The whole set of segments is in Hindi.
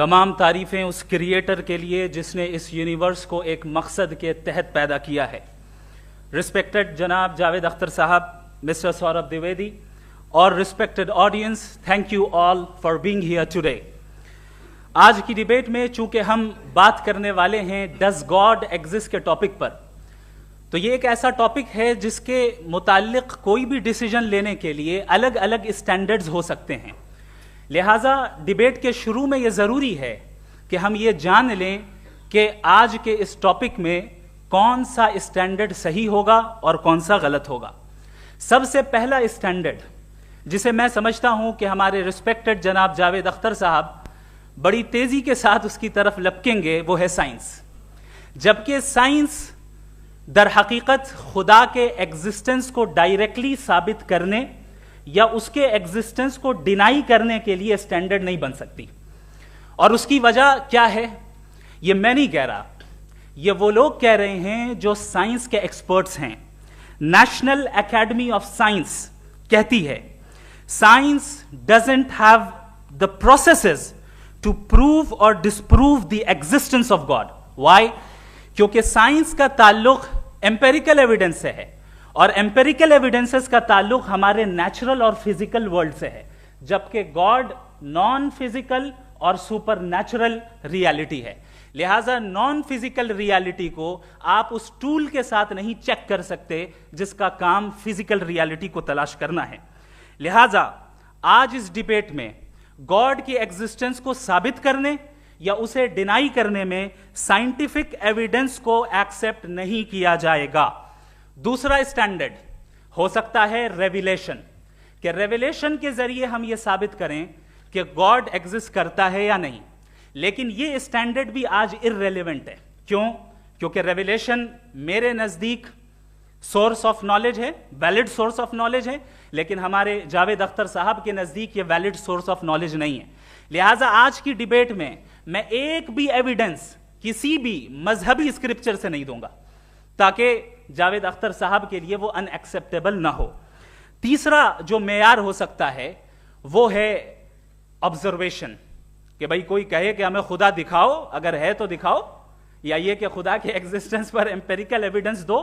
तमाम तारीफ़ें उस क्रिएटर के लिए जिसने इस यूनिवर्स को एक मकसद के तहत पैदा किया है। रिस्पेक्टेड जनाब जावेद अख्तर साहब, मिस्टर सौरभ द्विवेदी और respected audience, thank you all for being here today. आज की डिबेट में चूंकि हम बात करने वाले हैं डज गॉड एग्जिस्ट के टॉपिक पर, तो ये एक ऐसा टॉपिक है जिसके मुताल्लिक कोई भी डिसीजन लेने के लिए अलग अलग स्टैंडर्ड्स हो सकते हैं। लिहाजा डिबेट के शुरू में ये ज़रूरी है कि हम ये जान लें कि आज के इस टॉपिक में कौन सा स्टैंडर्ड सही होगा और कौन सा गलत होगा। सबसे पहला स्टैंडर्ड जिसे मैं समझता हूं कि हमारे रिस्पेक्टेड जनाब जावेद अख्तर साहब बड़ी तेजी के साथ उसकी तरफ लपकेंगे, वो है साइंस। जबकि साइंस दर हकीकत खुदा के एग्जिस्टेंस को डायरेक्टली साबित करने या उसके एग्जिस्टेंस को डिनाई करने के लिए स्टैंडर्ड नहीं बन सकती। और उसकी वजह क्या है, ये मैं नहीं कह रहा, ये वो लोग कह रहे हैं जो साइंस के एक्सपर्ट्स हैं। नेशनल एकेडमी ऑफ साइंस कहती है science doesn't have the processes to prove और disprove the existence of God. Why? क्योंकि साइंस का ताल्लुक एम्पेरिकल एविडेंस से है और एम्पेरिकल एविडेंसेस का ताल्लुक हमारे नेचुरल और फिजिकल वर्ल्ड से है, जबकि गॉड नॉन फिजिकल और सुपर नेचुरल रियलिटी है। लिहाजा नॉन फिजिकल रियलिटी को आप उस टूल के साथ नहीं चेक कर सकते जिसका काम फिजिकल रियलिटी को तलाश करना है। लिहाजा आज इस डिबेट में गॉड की एग्जिस्टेंस को साबित करने या उसे डिनाई करने में साइंटिफिक एविडेंस को एक्सेप्ट नहीं किया जाएगा। दूसरा स्टैंडर्ड हो सकता है रेविलेशन, कि रेविलेशन के जरिए हम यह साबित करें कि गॉड एग्जिस्ट करता है या नहीं। लेकिन यह स्टैंडर्ड भी आज इररेलेवेंट है। क्यों? क्योंकि रेविलेशन मेरे नजदीक सोर्स ऑफ नॉलेज है, वैलिड सोर्स ऑफ नॉलेज है, लेकिन हमारे जावेद अख्तर साहब के नजदीक ये वैलिड सोर्स ऑफ नॉलेज नहीं है। लिहाजा आज की डिबेट में मैं एक भी एविडेंस किसी भी मजहबी स्क्रिप्चर से नहीं दूंगा ताकि जावेद अख्तर साहब के लिए वो अनएक्सेप्टेबल ना हो। तीसरा जो मेयार हो सकता है वो है ऑब्जर्वेशन, कि भाई कोई कहे कि हमें खुदा दिखाओ, अगर है तो दिखाओ, या ये कि खुदा के एग्जिस्टेंस पर एम्पेरिकल एविडेंस दो,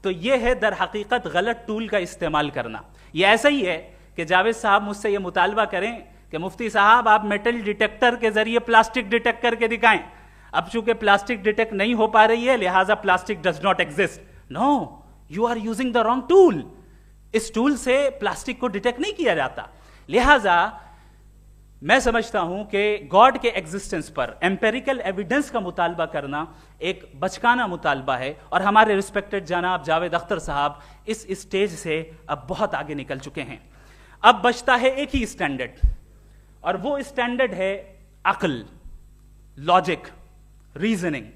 तो ये है दर हकीकत गलत टूल का इस्तेमाल करना। ये ऐसा ही है कि जावेद साहब मुझसे ये मुतालबा करें कि मुफ्ती साहब आप मेटल डिटेक्टर के जरिए प्लास्टिक डिटेक्ट करके दिखाएं। अब चूंकि प्लास्टिक डिटेक्ट नहीं हो पा रही है लिहाजा plastic does not exist. No, you are using the wrong tool. इस टूल से प्लास्टिक को डिटेक्ट नहीं किया जाता। लिहाजा मैं समझता हूं कि गॉड के एग्जिस्टेंस पर एम्पेरिकल एविडेंस का मुतालबा करना एक बचकाना मुतालबा है और हमारे रिस्पेक्टेड जनाब जावेद अख्तर साहब इस स्टेज से अब बहुत आगे निकल चुके हैं। अब बचता है एक ही स्टैंडर्ड, और वो स्टैंडर्ड है अक्ल, लॉजिक, रीजनिंग।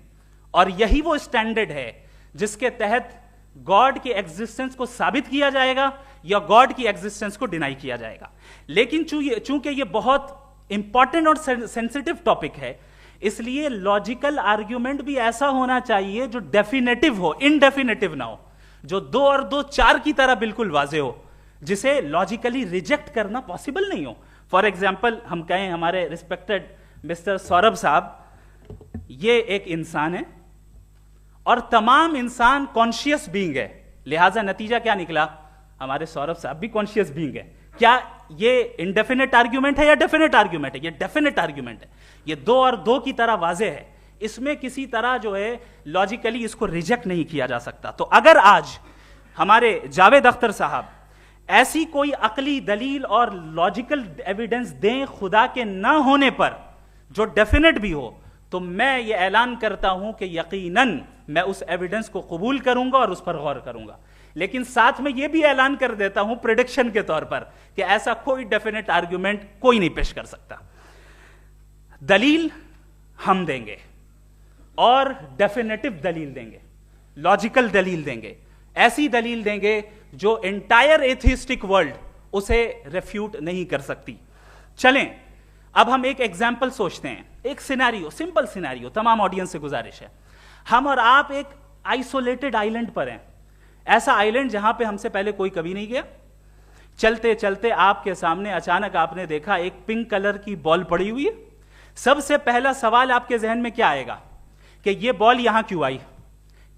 और यही वो स्टैंडर्ड है जिसके तहत गॉड की एग्जिस्टेंस को साबित किया जाएगा या गॉड की एग्जिस्टेंस को डिनाई किया जाएगा। लेकिन चूंकि ये बहुत इंपॉर्टेंट और सेंसिटिव टॉपिक है, इसलिए लॉजिकल आर्ग्यूमेंट भी ऐसा होना चाहिए जो डेफिनेटिव हो, इनडेफिनेटिव ना हो, जो 2 और 2 4 की तरह बिल्कुल वाजे हो, जिसे लॉजिकली रिजेक्ट करना पॉसिबल नहीं हो। फॉर एग्जाम्पल हम कहें हमारे रिस्पेक्टेड मिस्टर सौरभ साहब ये एक इंसान है और तमाम इंसान कॉन्शियस बीइंग है, लिहाजा नतीजा क्या निकला, हमारे सौरभ साहब भी कॉन्शियस बीइंग है। क्या ये इनडेफिनेट आर्ग्यूमेंट है या डेफिनेट आर्ग्यूमेंट है? ये डेफिनेट आर्ग्यूमेंट है। ये 2 और 2 की तरह वाजे है, इसमें किसी तरह जो है लॉजिकली इसको रिजेक्ट नहीं किया जा सकता। तो अगर आज हमारे जावेद अख्तर साहब ऐसी कोई अकली दलील और लॉजिकल एविडेंस दें खुदा के ना होने पर जो डेफिनेट भी हो, तो मैं ये ऐलान करता हूं कि यकीनन मैं उस एविडेंस को कबूल करूंगा और उस पर गौर करूंगा। लेकिन साथ में यह भी ऐलान कर देता हूं प्रेडिक्शन के तौर पर कि ऐसा कोई डेफिनेट आर्ग्यूमेंट कोई नहीं पेश कर सकता। दलील हम देंगे और डेफिनेटिव दलील देंगे, लॉजिकल दलील देंगे, ऐसी दलील देंगे जो एंटायर एथिस्टिक वर्ल्ड उसे रेफ्यूट नहीं कर सकती। चलें अब हम एक एग्जाम्पल सोचते हैं, एक सिनेरियो, सिंपल सिनेरियो, तमाम ऑडियंस से गुजारिश है, हम और आप एक आइसोलेटेड आइलैंड पर हैं, ऐसा आइलैंड जहां पे हमसे पहले कोई कभी नहीं गया। चलते चलते आपके सामने अचानक आपने देखा एक पिंक कलर की बॉल पड़ी हुई है, सबसे पहला सवाल आपके जहन में क्या आएगा कि ये बॉल यहां क्यों आई,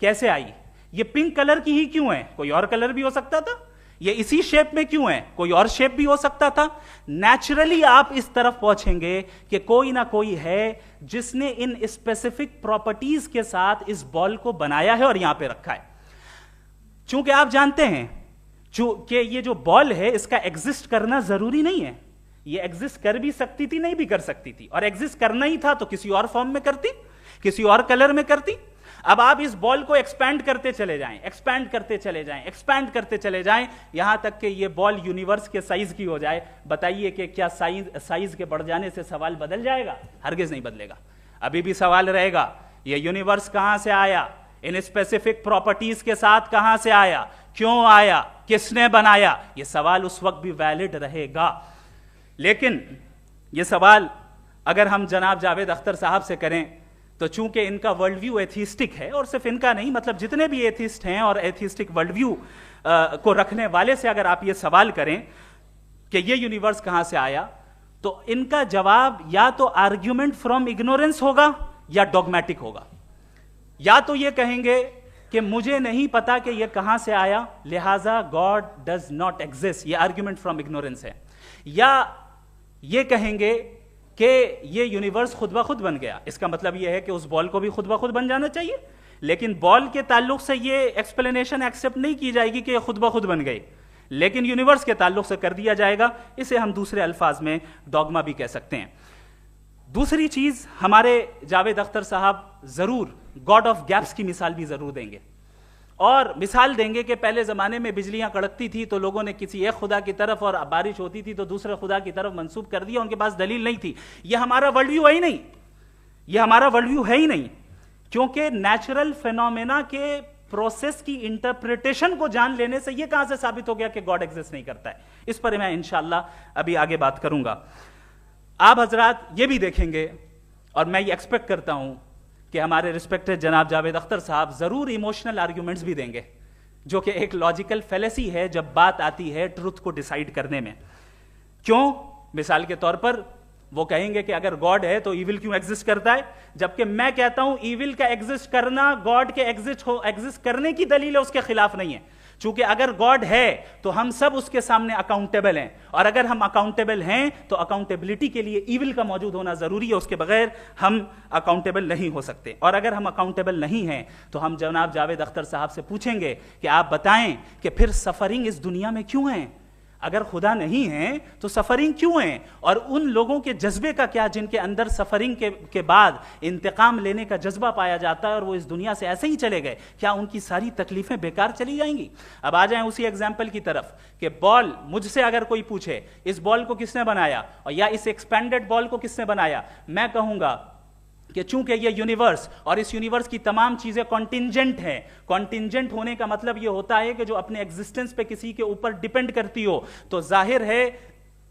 कैसे आई, ये पिंक कलर की ही क्यों है, कोई और कलर भी हो सकता था, ये इसी शेप में क्यों है, कोई और शेप भी हो सकता था। नेचुरली आप इस तरफ पहुंचेंगे कि कोई ना कोई है जिसने इन स्पेसिफिक प्रॉपर्टीज के साथ इस बॉल को बनाया है और यहां पे रखा है। चूंकि आप जानते हैं कि ये जो बॉल है इसका एग्जिस्ट करना जरूरी नहीं है, ये एग्जिस्ट कर भी सकती थी, नहीं भी कर सकती थी, और एग्जिस्ट करना ही था तो किसी और फॉर्म में करती, किसी और कलर में करती। अब आप इस बॉल को एक्सपैंड करते चले जाएं, एक्सपैंड करते चले जाएं, एक्सपैंड करते चले जाएं, यहां तक कि ये बॉल यूनिवर्स के साइज की हो जाए। बताइए कि क्या साइज के बढ़ जाने से सवाल बदल जाएगा? हरगिज नहीं बदलेगा। अभी भी सवाल रहेगा, ये यूनिवर्स कहां से आया, इन स्पेसिफिक प्रॉपर्टीज के साथ कहां से आया, क्यों आया, किसने बनाया, यह सवाल उस वक्त भी वैलिड रहेगा। लेकिन यह सवाल अगर हम जनाब जावेद अख्तर साहब से करें तो चूंकि इनका वर्ल्ड व्यू एथिस्टिक है, और सिर्फ इनका नहीं, मतलब जितने भी एथिस्ट हैं और एथिस्टिक वर्ल्ड व्यू को रखने वाले से अगर आप ये सवाल करें कि ये यूनिवर्स कहां से आया, तो इनका जवाब या तो आर्ग्यूमेंट फ्रॉम इग्नोरेंस होगा या डॉगमेटिक होगा। या तो ये कहेंगे कि मुझे नहीं पता कि ये कहां से आया, लिहाजा गॉड डज नॉट एग्जिस्ट, ये आर्ग्यूमेंट फ्रॉम इग्नोरेंस है, या ये कहेंगे कि ये यूनिवर्स खुद ब खुद बन गया। इसका मतलब ये है कि उस बॉल को भी खुद ब खुद बन जाना चाहिए, लेकिन बॉल के ताल्लुक से ये एक्सप्लेनेशन एक्सेप्ट नहीं की जाएगी कि ये खुद ब खुद बन गई, लेकिन यूनिवर्स के ताल्लुक से कर दिया जाएगा। इसे हम दूसरे अल्फाज में डॉगमा भी कह सकते हैं। दूसरी चीज, हमारे जावेद अख्तर साहब जरूर गॉड ऑफ गैप्स की मिसाल भी जरूर देंगे, और मिसाल देंगे कि पहले जमाने में बिजलियां कड़कती थी तो लोगों ने किसी एक खुदा की तरफ, और बारिश होती थी तो दूसरे खुदा की तरफ मंसूब कर दिया, उनके पास दलील नहीं थी। यह हमारा वर्ल्ड व्यू है ही नहीं, यह हमारा वर्ल्ड व्यू है ही नहीं, क्योंकि नेचुरल फेनोमेना के प्रोसेस की इंटरप्रिटेशन को जान लेने से यह कहां से साबित हो गया कि गॉड एग्जिस्ट नहीं करता है। इस पर मैं इंशाअल्लाह अभी आगे बात करूंगा। आप हजरात ये भी देखेंगे, और मैं ये एक्सपेक्ट करता हूं कि हमारे रिस्पेक्टेड जनाब जावेद अख्तर साहब जरूर इमोशनल आर्ग्यूमेंट्स भी देंगे, जो कि एक लॉजिकल फेलेसी है जब बात आती है ट्रुथ को डिसाइड करने में। क्यों? मिसाल के तौर पर वो कहेंगे कि अगर गॉड है तो ईविल क्यों एग्जिस्ट करता है, जबकि मैं कहता हूं ईविल का एग्जिस्ट करना गॉड के एग्जिस्ट करने की दलील है, उसके खिलाफ नहीं है। चूंकि अगर गॉड है तो हम सब उसके सामने अकाउंटेबल हैं, और अगर हम अकाउंटेबल हैं तो अकाउंटेबिलिटी के लिए ईविल का मौजूद होना जरूरी है, उसके बगैर हम अकाउंटेबल नहीं हो सकते। और अगर हम अकाउंटेबल नहीं हैं तो हम जनाब जावेद अख्तर साहब से पूछेंगे कि आप बताएं कि फिर सफरिंग इस दुनिया में क्यों है? अगर खुदा नहीं है तो सफरिंग क्यों है? और उन लोगों के जज्बे का क्या जिनके अंदर सफरिंग के बाद इंतकाम लेने का जज्बा पाया जाता है और वो इस दुनिया से ऐसे ही चले गए, क्या उनकी सारी तकलीफें बेकार चली जाएंगी? अब आ जाएं उसी एग्जाम्पल की तरफ कि बॉल, मुझसे अगर कोई पूछे इस बॉल को किसने बनाया और या इस एक्सपेंडेड बॉल को किसने बनाया, मैं कहूंगा कि चूंकि ये यूनिवर्स और इस यूनिवर्स की तमाम चीजें कॉन्टिंजेंट हैं। कॉन्टिंजेंट होने का मतलब ये होता है कि जो अपने एग्जिस्टेंस पे किसी के ऊपर डिपेंड करती हो, तो जाहिर है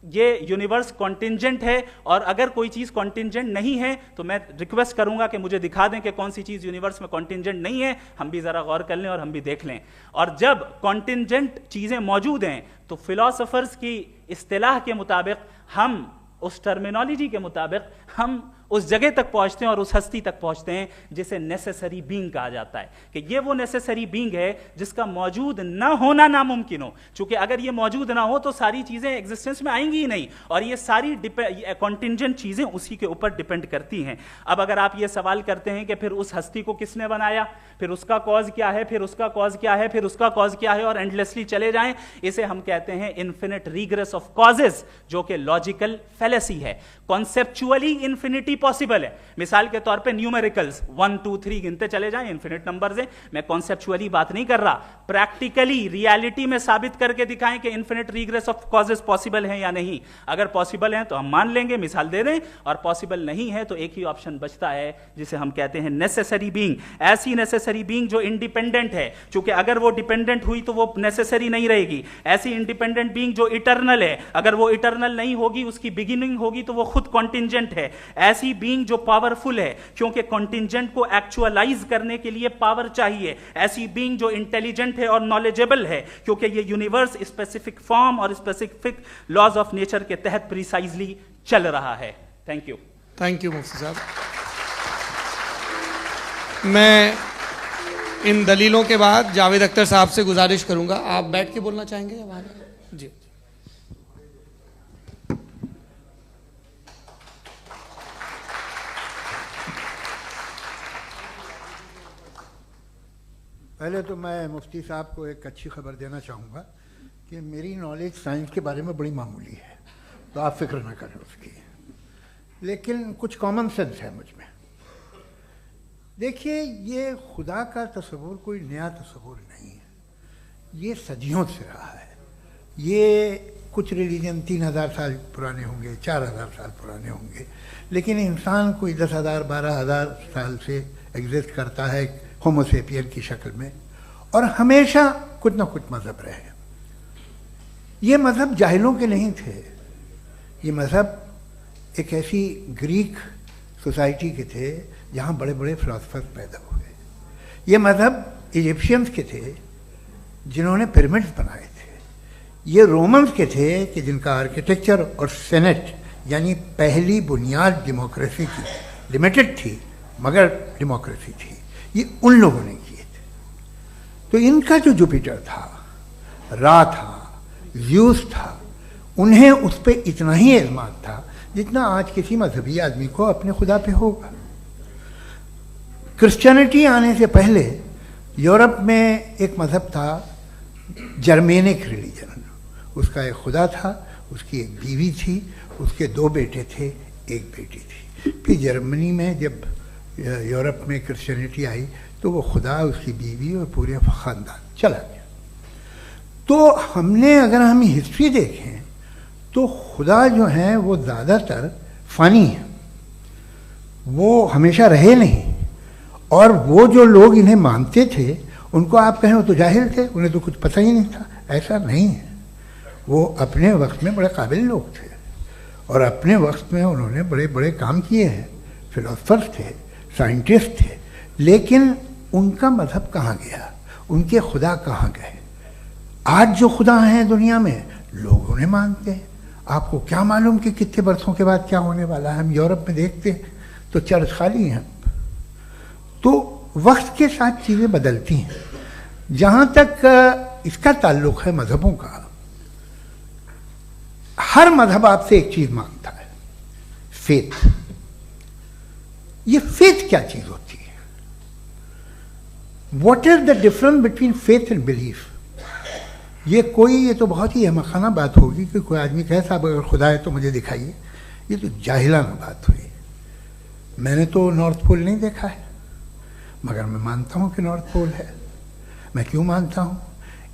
ये यूनिवर्स कॉन्टिंजेंट है। और अगर कोई चीज कॉन्टिंजेंट नहीं है तो मैं रिक्वेस्ट करूंगा कि मुझे दिखा दें कि कौन सी चीज यूनिवर्स में कॉन्टिंजेंट नहीं है, हम भी जरा गौर कर लें और हम भी देख लें। और जब कॉन्टिंजेंट चीजें मौजूद हैं तो फिलोसोफर्स की इस्तिलाह के मुताबिक, हम उस टर्मिनोलॉजी के मुताबिक हम उस जगह तक पहुंचते हैं और उस हस्ती तक पहुंचते हैं जिसे नेसेसरी बीइंग कहा जाता है, कि ये वो नेसेसरी बीइंग है जिसका मौजूद ना होना नामुमकिन हो। क्योंकि अगर ये मौजूद ना हो तो सारी चीजें एग्जिस्टेंस में आएंगी ही नहीं, और ये सारी कॉन्टिंजेंट चीजें उसी के ऊपर डिपेंड करती हैं। अब अगर आप ये सवाल करते हैं कि फिर उस हस्ती को किसने बनाया, फिर उसका कॉज क्या है, फिर उसका कॉज क्या है, फिर उसका कॉज क्या है, और एंडलेसली चले जाएं, इसे हम कहते हैं इन्फिनिट रिग्रेस ऑफ कॉजेज, जो कि लॉजिकल फेलेसी है। कॉन्सेप्चुअली इन्फिनिटी पॉसिबल है। मिसाल के तौर पे न्यूमेरिकल्स 1 2 3 गिनते चले जाएं, इन्फिनिट नंबर्स हैं। मैं कॉन्सेप्चुअली बात नहीं कर रहा, प्रैक्टिकली रियलिटी में साबित करके दिखाएं कि infinite regress of causes possible हैं या नहीं। अगर पॉसिबल हैं तो हम मान लेंगे, मिसाल दे दें, और पॉसिबल नहीं है तो एक ही ऑप्शन बचता है जिसे हम कहते हैं नेसेसरी बीइंग। ऐसी नेसेसरी बीइंग जो इंडिपेंडेंट है, क्योंकि अगर वो डिपेंडेंट हुई तो वो नेसेसरी नहीं रहेगी। ऐसी इंडिपेंडेंट बीइंग जो इटर्नल है, अगर वो इटर्नल नहीं होगी, उसकी बिगिनिंग होगी तो वो खुद कॉन्टिंजेंट है। ऐसी बीइंग जो पावरफुल है, क्योंकि कॉन्टिंजेंट को एक्चुअलाइज करने के लिए पावर चाहिए। ऐसी बीइंग जो इंटेलिजेंट है और नॉलेजेबल है, क्योंकि ये यूनिवर्स स्पेसिफिक फॉर्म और स्पेसिफिक लॉज ऑफ नेचर के तहत प्रिसाइजली चल रहा है। Thank you. थैंक यू मुफ्ती साहब। मैं इन दलीलों के बाद जावेद अख्तर साहब से गुजारिश करूंगा, आप बैठ के बोलना चाहेंगे या बाहर? जी। पहले तो मैं मुफ्ती साहब को एक अच्छी खबर देना चाहूँगा कि मेरी नॉलेज साइंस के बारे में बड़ी मामूली है, तो आप फिक्र ना करें उसकी, लेकिन कुछ कॉमन सेंस है मुझ में। देखिए, ये खुदा का तस्वुर कोई नया तस्वुर नहीं है, ये सदियों से रहा है। ये कुछ रिलीजन 3000 साल पुराने होंगे, 4000 साल पुराने होंगे, लेकिन इंसान कोई 10,000 12,000 साल से एग्जिस्ट करता है होमोसेपियन की शक्ल में, और हमेशा कुछ ना कुछ मज़हब रहे। ये मज़हब जाहिलों के नहीं थे, ये मज़हब एक ऐसी ग्रीक सोसाइटी के थे जहाँ बड़े बड़े फिलोसफर्स पैदा हुए। ये मज़हब इजिप्शियंस के थे जिन्होंने पिरामिड्स बनाए थे। ये रोमन्स के थे कि जिनका आर्किटेक्चर और सेनेट यानी पहली बुनियाद डेमोक्रेसी की लिमिटेड थी, मगर डेमोक्रेसी थी, ये उन लोगों ने किए थे। तो इनका जो जुपिटर था, रा था, ज़्यूस था, उन्हें उस पर इतना ही एतमाद था जितना आज किसी मजहबी आदमी को अपने खुदा पे होगा। क्रिश्चियनिटी आने से पहले यूरोप में एक मज़हब था, जर्मेनिक रिलीजन। उसका एक खुदा था, उसकी एक बीवी थी, उसके 2 बेटे थे, एक बेटी थी। फिर जर्मनी में जब यूरोप में क्रिश्चियनिटी आई तो वो खुदा, उसकी बीवी और पूरे ख़ानदान चला गया। तो हमने, अगर हम हिस्ट्री देखें तो खुदा जो हैं वो ज़्यादातर फ़नी हैं, वो हमेशा रहे नहीं। और वो जो लोग इन्हें मानते थे उनको आप कहें वो तो जाहिल थे, उन्हें तो कुछ पता ही नहीं था, ऐसा नहीं है। वो अपने वक्त में बड़े काबिल लोग थे और अपने वक्त में उन्होंने बड़े बड़े काम किए हैं, फिलोसफर्स थे, साइंटिस्ट थे, लेकिन उनका मज़हब कहाँ गया, उनके खुदा कहाँ गए? आज जो खुदा हैं दुनिया में लोग उन्हें मानते हैं। आपको क्या मालूम कि कितने बरसों के बाद क्या होने वाला है? हम यूरोप में देखते हैं तो चर्च खाली हैं। तो वक्त के साथ चीज़ें बदलती हैं। जहाँ तक इसका ताल्लुक़ है मज़हबों का, हर मज़हब आपसे एक चीज़ मांगता है, फेथ। ये फेथ क्या चीज़ होती है? What is the difference between faith and belief? ये तो बहुत ही अहमखाना बात होगी कि कोई आदमी कहे साहब अगर खुदा है तो मुझे दिखाइए। ये तो जाहिलाना बात हुई। मैंने तो नॉर्थ पोल नहीं देखा है, मगर मैं मानता हूँ कि नॉर्थ पोल है। मैं क्यों मानता हूँ?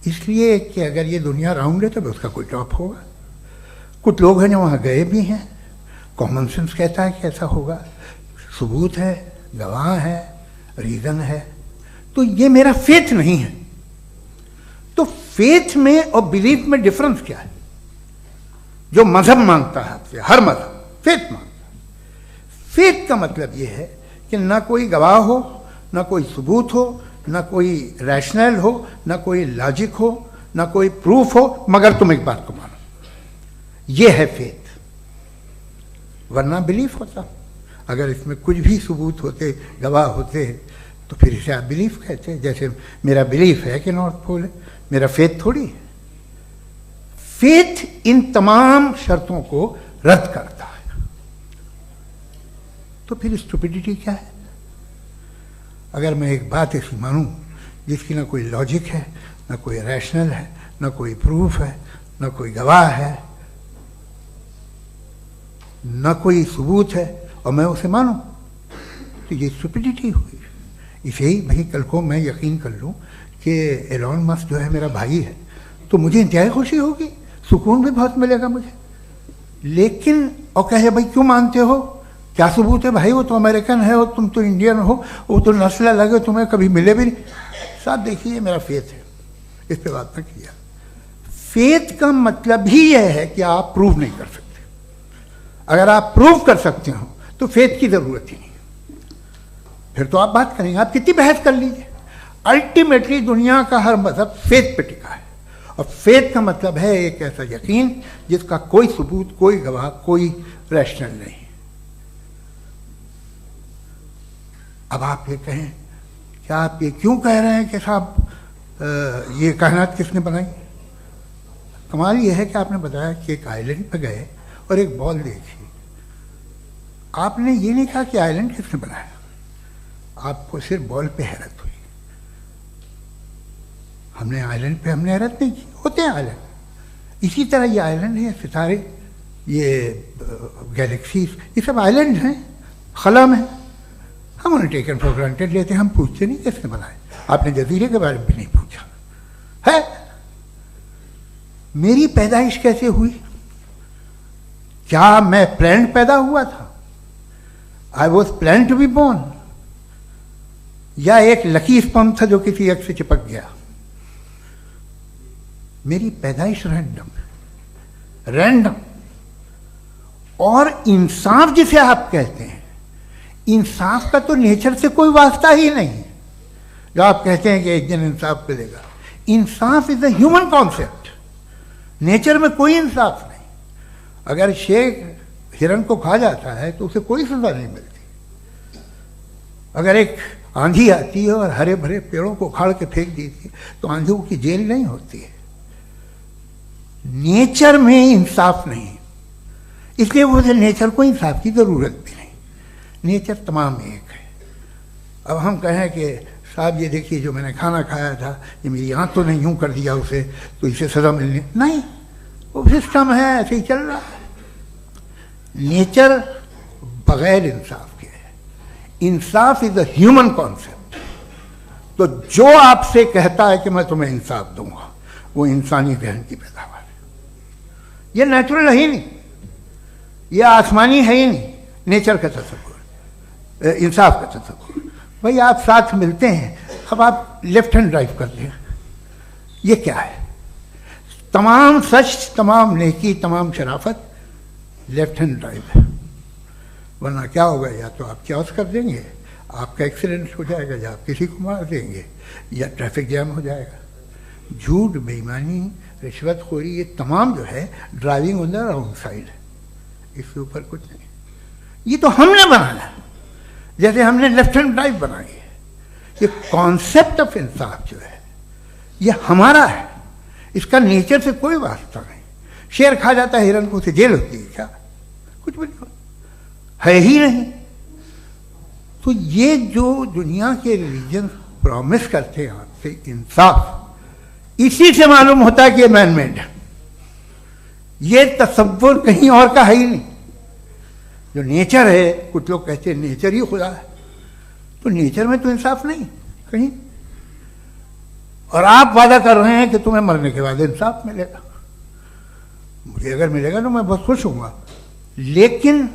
इसलिए कि अगर ये दुनिया राउंड है तो उसका कोई टॉप होगा। कुछ लोग हैं जो वहाँ गए भी हैं, कॉमन सेंस कहता है कि ऐसा होगा, सबूत है, गवाह है, रीज़न है। तो ये मेरा फेथ नहीं है। तो फेथ में और बिलीफ में डिफरेंस क्या है? जो मजहब मांगता है आपसे, हर मजहब फेथ मांगता है। फेथ का मतलब ये है कि ना कोई गवाह हो, ना कोई सबूत हो, ना कोई रैशनल हो, ना कोई लॉजिक हो, ना कोई प्रूफ हो, मगर तुम एक बात को मानो। ये है फेथ। वरना बिलीफ होता। अगर इसमें कुछ भी सबूत होते, गवाह होते, तो फिर इसे आप बिलीफ कहते। जैसे मेरा बिलीफ है कि नॉर्थ पोल है, मेरा फेथ थोड़ी है। फेथ इन तमाम शर्तों को रद्द करता है। तो फिर स्टुपिडिटी क्या है? अगर मैं एक बात ऐसी मानूं जिसकी ना कोई लॉजिक है, ना कोई रैशनल है, ना कोई प्रूफ है, ना कोई गवाह है, ना कोई सबूत है, और मैं उसे मानूं, तो ये स्टुपिडिटी हुई। इसे ही भाई कल को मैं यकीन कर लूं कि एलॉन मस्क जो है मेरा भाई है, तो मुझे इंतहाई खुशी होगी, सुकून भी बहुत मिलेगा मुझे। लेकिन और कहे भाई क्यों मानते हो, क्या सबूत है भाई, वो तो अमेरिकन है और तुम तो इंडियन हो, वो तो नस्ल अलग है, तुम्हें कभी मिले भी नहीं। साहब देखिए मेरा फेथ है, इस पर बात न किया। फेथ का मतलब ही यह है कि आप प्रूव नहीं कर सकते। अगर आप प्रूव कर सकते हो तो फेथ की जरूरत ही नहीं, फिर तो आप बात करेंगे, आप कितनी बहस कर लीजिए। अल्टीमेटली दुनिया का हर मजहब फेथ पे टिका है, और फेथ का मतलब है एक ऐसा यकीन जिसका कोई सबूत, कोई गवाह, कोई रैशनल नहीं। अब आप ये कहें, क्या आप ये क्यों कह रहे हैं कि साहब ये कायनात किसने बनाई? कमाल ये है कि आपने बताया कि एक आइलैंड पे गए और एक बॉल देखी। आपने ये नहीं कहा कि आइलैंड किसने बनाया, आपको सिर्फ बॉल पे हैरत हुई। हमने आइलैंड पे हमने हैरत नहीं की, होते हैं आइलैंड। इसी तरह ये आइलैंड है, सितारे, ये गैलेक्सीज, ये सब आइलैंड हैं, खला में। हम उन्हें टेकन फॉर ग्रांटेड लेते हैं, हम पूछते नहीं किसने बनाए। आपने जजीरे के बारे में भी नहीं पूछा है। मेरी पैदाइश कैसे हुई? क्या मैं प्लान्ड पैदा हुआ था? I was plan to be born, या एक लकी स्पर्म था जो किसी एक से चिपक गया? मेरी पैदाइश रैंडम। और इंसाफ जिसे आप कहते हैं, इंसाफ का तो नेचर से कोई वास्ता ही नहीं। जो आप कहते हैं कि एक दिन इंसाफ मिलेगा, इंसाफ is a human concept, nature में कोई इंसाफ नहीं। अगर शेर हिरन को खा जाता है तो उसे कोई सजा नहीं मिलती। अगर एक आंधी आती है और हरे भरे पेड़ों को उखाड़ के फेंक देती है तो आंधियों की जेल नहीं होती है। नेचर में इंसाफ नहीं, इसलिए मुझे नेचर को इंसाफ की जरूरत भी नहीं। नेचर तमाम एक है। अब हम कहें कि साहब ये देखिए जो मैंने खाना खाया था, ये मेरी आंख तो नहीं यूं कर दिया उसे, तो इसे सजा मिलनी नहीं, वो सिस्टम है, ऐसे ही चल रहा है। नेचर बगैर इंसाफ के है। इंसाफ इज अ ह्यूमन कॉन्सेप्ट। तो जो आपसे कहता है कि मैं तुम्हें इंसाफ दूंगा, वो इंसानी जहन की पैदावार है। ये नेचुरल है ही नहीं, ये आसमानी है ही नहीं। नेचर का तसव्वुर, इंसाफ का तसव्वुर। भाई आप साथ मिलते हैं, अब आप लेफ्ट हैंड ड्राइव कर लें, ये क्या है? तमाम सच, तमाम नेकी, तमाम शराफत लेफ्ट हैंड ड्राइव है। वरना क्या होगा, या तो आप क्रॉस कर देंगे, आपका एक्सीडेंट हो जाएगा, या आप किसी को मार देंगे, या ट्रैफिक जैम हो जाएगा। झूठ, बेईमानी, रिश्वतखोरी, ये तमाम जो है driving on the wrong side है। इसके ऊपर कुछ नहीं। ये तो हमने बनाया, जैसे हमने लेफ्ट हैंड ड्राइव बनाई है। ये कॉन्सेप्ट ऑफ इंसाफ जो है ये हमारा है, इसका नेचर से कोई वास्ता नहीं। शेर खा जाता है हिरन को, उसे जेल होती है क्या? कुछ भी नहीं, है ही नहीं। तो ये जो दुनिया के रिलीजन प्रॉमिस करते हैं आपसे इंसाफ, इसी से मालूम होता है कि ये मैन मेड है। ये तसव्वुर कहीं और का है ही नहीं। जो नेचर है, कुछ लोग कहते हैं नेचर ही खुदा है, तो नेचर में तो इंसाफ नहीं कहीं। और आप वादा कर रहे हैं कि तुम्हें मरने के बाद इंसाफ मिलेगा। मुझे अगर मिलेगा तो मैं बहुत खुश होऊंगा, लेकिन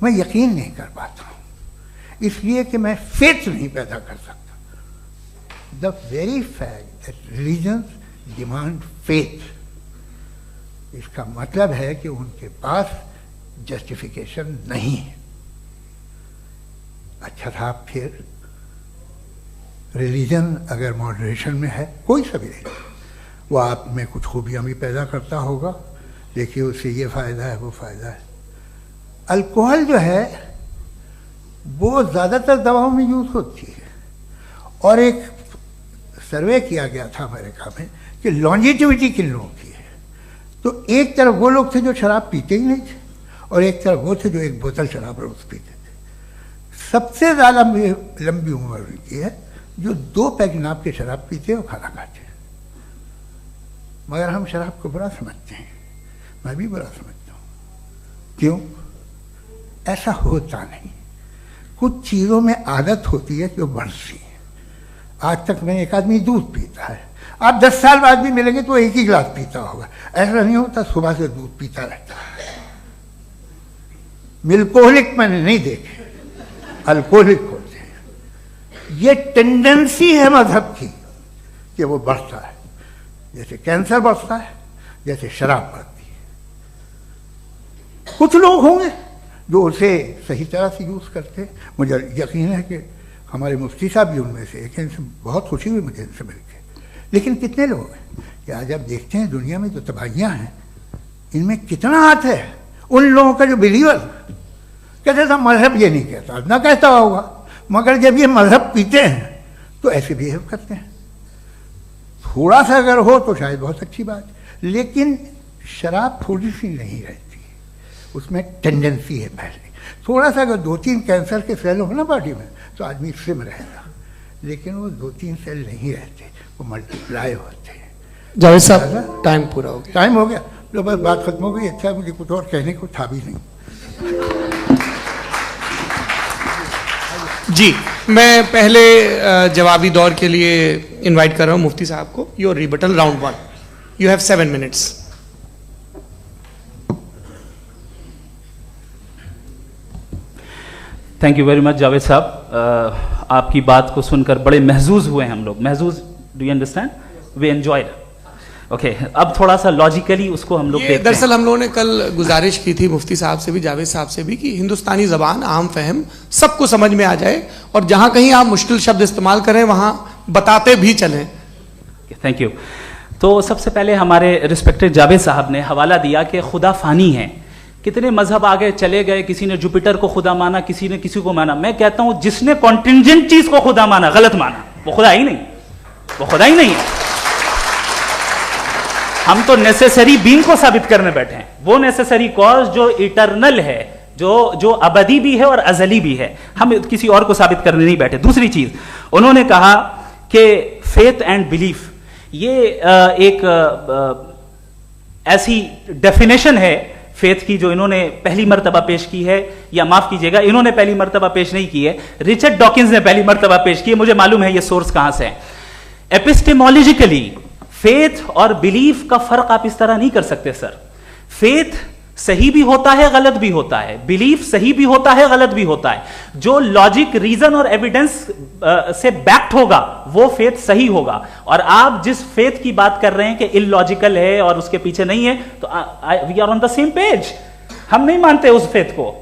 मैं यकीन नहीं कर पाता हूं, इसलिए कि मैं फेथ नहीं पैदा कर सकता। The very fact that religions demand faith, इसका मतलब है कि उनके पास जस्टिफिकेशन नहीं है। अच्छा था, फिर रिलीजन अगर मॉडरेशन में है, कोई सा भी नहीं, वो आप में कुछ खूबियां भी पैदा करता होगा। देखिए उससे ये फ़ायदा है, वो फ़ायदा है। अल्कोहल जो है वो ज़्यादातर दवाओं में यूज़ होती है, और एक सर्वे किया गया था अमेरिका में कि लॉन्जिटिविटी किन लोगों की है। तो एक तरफ वो लोग थे जो शराब पीते ही नहीं थे, और एक तरफ वो थे जो एक बोतल शराब रोज पीते थे। सबसे ज़्यादा लंबी उम्र उनकी है जो 2 पैक नाप के शराब पीते हैं और खाना खाते हैं। मगर हम शराब को बुरा समझते हैं, मैं भी बुरा समझता हूँ। क्यों? ऐसा होता नहीं। कुछ चीज़ों में आदत होती है जो बढ़ती है। आज तक में एक आदमी दूध पीता है, आप 10 साल बाद भी मिलेंगे तो एक ही गिलास पीता होगा। ऐसा नहीं होता, सुबह से दूध पीता रहता है। मिल्कोहलिक मैंने नहीं देखे, अल्कोहलिक होते हैं। ये टेंडेंसी है मजहब की कि वो बढ़ता है, जैसे कैंसर बढ़ता है, जैसे शराब बढ़ती है। कुछ लोग होंगे जो उसे सही तरह से यूज़ करते हैं। मुझे यकीन है कि हमारे मुफ्ती साहब भी उनमें से एक हैं, इनसे बहुत खुशी हुई मुझे इनसे मिलकर। लेकिन कितने लोग हैं कि आज आप देखते हैं दुनिया में जो तबाहियाँ हैं, इनमें कितना हाथ है उन लोगों का जो बिलीवर कहते था मजहब ये नहीं कहता, ना कहता होगा, मगर जब ये मजहब पीते हैं तो ऐसे बिहेव करते हैं। थोड़ा सा अगर हो तो शायद बहुत अच्छी बात, लेकिन शराब थोड़ी सी नहीं रहती, उसमें टेंडेंसी है पहले। थोड़ा सा अगर 2-3 कैंसर के सेल हो ना बॉडी में तो आदमी सिम रहेगा, लेकिन वो 2-3 सेल नहीं रहते, वो मल्टीप्लाई होते हैं। जावेद साहब टाइम पूरा हो गया। टाइम हो गया, तो बस बात खत्म हो गई। अच्छा, मुझे कुछ और कहने को था भी नहीं। जी, मैं पहले जवाबी दौर के लिए इनवाइट कर रहा हूं मुफ्ती साहब को। Your rebuttal round 1, you have 7 minutes. Thank you very much Javed साहब, आपकी बात को सुनकर बड़े महजूज हुए हम लोग। महजूज, do you understand? We enjoyed. Okay, अब थोड़ा सा लॉजिकली उसको हम लोग देखते हैं। दरअसल हम लोगों ने कल गुजारिश की थी मुफ्ती साहब से भी, जावेद साहब से भी, कि हिंदुस्तानी ज़बान आम फहम सबको समझ में आ जाए, और जहां कहीं आप मुश्किल शब्द इस्तेमाल करें वहां बताते भी चलें। Thank you. तो सबसे पहले हमारे रिस्पेक्टेड जावेद साहब ने हवाला दिया कि खुदा फानी है। कितने मजहब आगे चले गए, किसी ने जुपिटर को खुदा माना, किसी ने किसी को माना। मैं कहता हूं जिसने कॉन्टिंजेंट चीज को खुदा माना, गलत माना, वो खुदा ही नहीं, वो खुदा ही नहीं है। हम तो नेसेसरी बीइंग को साबित करने बैठे हैं, वो नेसेसरी कॉज जो इटरनल है, जो अबदी भी है और अजली भी है। हम किसी और को साबित करने नहीं बैठे। दूसरी चीज उन्होंने कहा कि फेथ एंड बिलीफ, ये एक ऐसी डेफिनेशन है फेथ की जो इन्होंने पहली मर्तबा पेश की है, या माफ कीजिएगा, इन्होंने पहली मर्तबा पेश नहीं की है, रिचर्ड डॉकिंस ने पहली मर्तबा पेश की है। मुझे मालूम है ये सोर्स कहां से है। एपिस्टेमोलॉजिकली फेथ और बिलीफ का फर्क आप इस तरह नहीं कर सकते सर। फेथ सही भी होता है, गलत भी होता है, बिलीफ सही भी होता है, गलत भी होता है। जो लॉजिक, रीजन और एविडेंस से बैक्ड होगा वो फेथ सही होगा। और आप जिस फेथ की बात कर रहे हैं कि इलॉजिकल है और उसके पीछे नहीं है, तो we are on the same page. हम नहीं मानते उस फेथ को,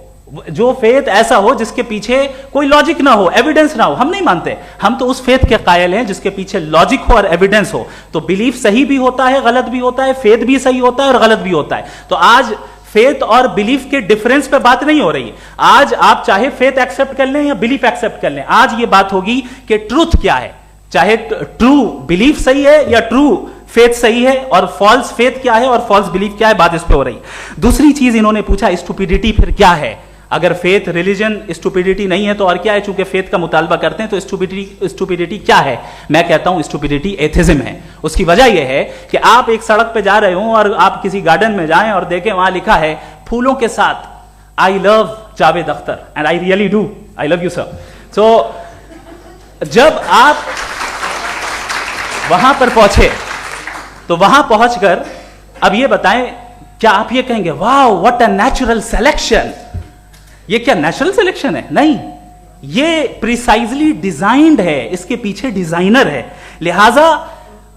जो फेथ ऐसा हो जिसके पीछे कोई लॉजिक ना हो, एविडेंस ना हो, हम नहीं मानते। हम तो उस फेथ के कायल हैं जिसके पीछे लॉजिक हो और एविडेंस हो। तो बिलीफ सही भी होता है, गलत भी होता है, फेथ भी सही होता है और गलत भी होता है। तो आज फेथ और बिलीफ के डिफरेंस पे बात नहीं हो रही है। आज आप चाहे फेथ एक्सेप्ट कर लें या बिलीफ एक्सेप्ट कर लें, आज ये बात होगी कि ट्रूथ क्या है, चाहे ट्रू बिलीफ सही है या ट्रू फेथ सही है, और फॉल्स फेथ क्या है और फॉल्स बिलीफ क्या है, बात इस पे हो रही। दूसरी चीज इन्होंने पूछा, स्टुपिडिटी फिर क्या है? अगर फेथ रिलीजन स्टुपिडिटी नहीं है तो और क्या है? चूंकि फेथ का मुतालबा करते हैं तो स्टुपिडिटी क्या है? मैं कहता हूं स्टुपिडिटी एथिज्म है। उसकी वजह यह है कि आप एक सड़क पे जा रहे हो और आप किसी गार्डन में जाएं और देखें वहां लिखा है फूलों के साथ, I love Javed Akhtar, and I really do, I love you sir. So जब आप वहां पर पहुंचे तो वहां पहुंचकर अब ये बताएं, क्या आप ये कहेंगे वाह व्हाट अ नेचुरल सिलेक्शन? ये क्या नेचुरल सिलेक्शन है? नहीं, ये प्रिसाइजली डिजाइंड है, इसके पीछे डिजाइनर है। लिहाजा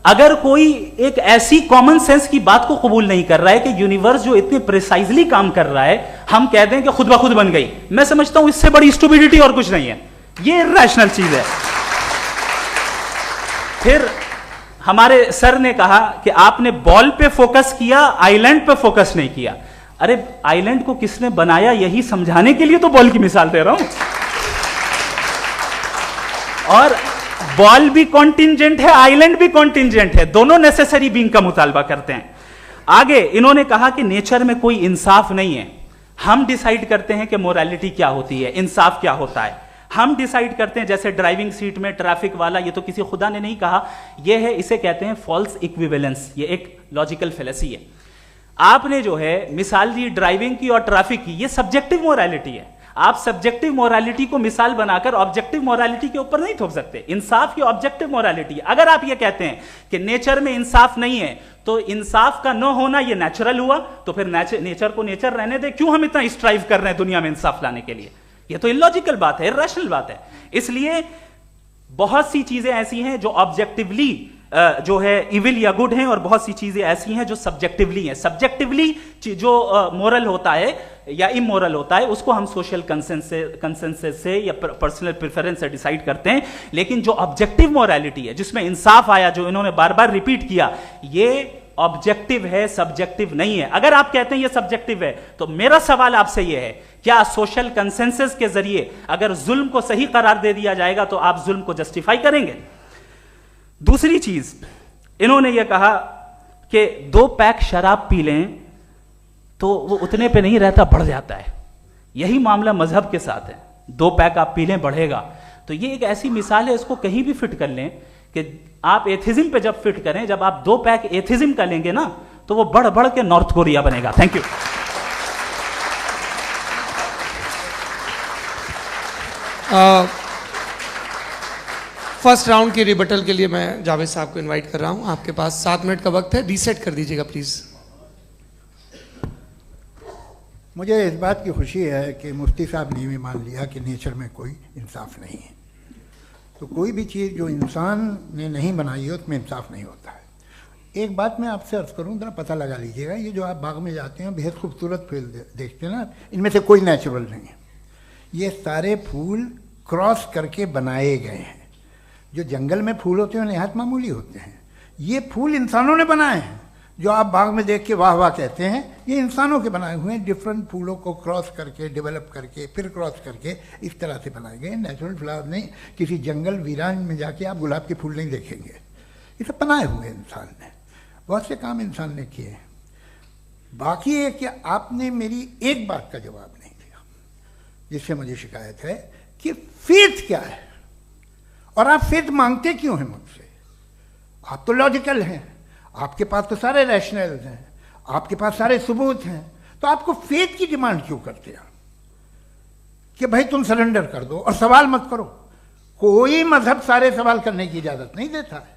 अगर कोई एक ऐसी कॉमन सेंस की बात को कबूल नहीं कर रहा है कि यूनिवर्स जो इतने प्रिसाइजली काम कर रहा है, हम कह दें कि खुद ब खुद बन गई, मैं समझता हूं इससे बड़ी स्टुपिडिटी और कुछ नहीं है। ये इरैशनल चीज है। फिर हमारे सर ने कहा कि आपने बॉल पे फोकस किया, आइलैंड पे फोकस नहीं किया। अरे आइलैंड को किसने बनाया यही समझाने के लिए तो बॉल की मिसाल दे रहा हूं। और बॉल भी कॉन्टिंजेंट है, आइलैंड भी कॉन्टिंजेंट है, दोनों नेसेसरी बीइंग का मुतालबा करते हैं। आगे इन्होंने कहा कि नेचर में कोई इंसाफ नहीं है। हम डिसाइड करते हैं कि मोरालिटी क्या होती है, इंसाफ क्या होता है। हम डिसाइड करते हैं, जैसे ड्राइविंग सीट में ट्रैफिक वाला, ये तो किसी खुदा ने नहीं कहा, ये है, इसे कहते हैं फॉल्स इक्विवेलेंस। ये एक लॉजिकल फेलेसी है। आपने जो है मिसाल दी ड्राइविंग की और ट्रैफिक की, ये सब्जेक्टिव मोरालिटी है। आप सब्जेक्टिव मोरालिटी को मिसाल बनाकर ऑब्जेक्टिव मोरालिटी के ऊपर नहीं थोप सकते। इंसाफ की ऑब्जेक्टिव मोरालिटी। अगर आप ये कहते हैं कि नेचर में इंसाफ नहीं है, तो इंसाफ का न होना ये नेचुरल हुआ, तो फिर नेचर को नेचर रहने दे, क्यों हम इतना स्ट्राइव कर रहे हैं दुनिया में इंसाफ लाने के लिए? ये तो इलॉजिकल बात है, इरैशनल बात है। इसलिए बहुत सी चीजें ऐसी हैं जो ऑब्जेक्टिवली जो है इविल या गुड हैं, और बहुत सी चीजें ऐसी हैं जो सब्जेक्टिवली हैं। सब्जेक्टिवली जो मोरल होता है या इमोरल होता है, उसको हम सोशल कंसेंसस से या पर्सनल प्रेफरेंस से डिसाइड करते हैं। लेकिन जो ऑब्जेक्टिव मोरालिटी है, जिसमें इंसाफ आया, जो इन्होंने बार बार रिपीट किया, ये ऑब्जेक्टिव है, सब्जेक्टिव नहीं है। अगर आप कहते हैं ये सब्जेक्टिव है, तो मेरा सवाल आपसे ये है, क्या सोशल कंसेंसस के जरिए अगर जुल्म को सही करार दे दिया जाएगा तो आप जुल्म को जस्टिफाई करेंगे? दूसरी चीज, इन्होंने ये कहा कि 2 पैक शराब पी लें तो वो उतने पे नहीं रहता, बढ़ जाता है। यही मामला मजहब के साथ है, 2 पैक आप पी लें बढ़ेगा। तो ये एक ऐसी मिसाल है, इसको कहीं भी फिट कर लें कि आप एथिज्म पे जब फिट करें, जब आप 2 पैक एथिज्म का लेंगे ना, तो वो बढ़ बढ़ के नॉर्थ कोरिया बनेगा। Thank you. फर्स्ट राउंड की रिबटल के लिए मैं जावेद साहब को इनवाइट कर रहा हूं। आपके पास 7 मिनट का वक्त है, रीसेट कर दीजिएगा प्लीज। मुझे इस बात की खुशी है कि मुफ्ती साहब ने भी मान लिया कि नेचर में कोई इंसाफ नहीं है। तो कोई भी चीज़ जो इंसान ने नहीं बनाई है उसमें इंसाफ नहीं होता है। एक बात मैं आपसे अर्ज़ करूँ, ज़रा पता लगा लीजिएगा, ये जो आप बाग में जाते हैं बेहद खूबसूरत फूल देखते हैं ना, इनमें से कोई नेचुरल नहीं है। ये सारे फूल क्रॉस करके बनाए गए हैं। जो जंगल में फूल होते हैं नहायत मामूली होते हैं, ये फूल इंसानों ने बनाए हैं। जो आप बाग में देख के वाह वाह कहते हैं, ये इंसानों के बनाए हुए हैं। डिफरेंट फूलों को क्रॉस करके, डेवलप करके, फिर क्रॉस करके इस तरह से बनाए गए। नेचुरल फ्लावर नहीं। किसी जंगल वीरान में जाके आप गुलाब के फूल नहीं देखेंगे। ये सब बनाए हुए इंसान ने, बहुत से काम इंसान ने किए हैं। बाकी है कि आपने मेरी एक बात का जवाब नहीं दिया, जिससे मुझे शिकायत है कि फेथ क्या है और आप फेथ मांगते क्यों हैं मुझसे? आप तो लॉजिकल हैं, आपके पास तो सारे रैशनल्स हैं, आपके पास सारे सबूत हैं, तो आपको फेथ की डिमांड क्यों करते हैं कि भाई तुम सरेंडर कर दो और सवाल मत करो? कोई मजहब सारे सवाल करने की इजाजत नहीं देता है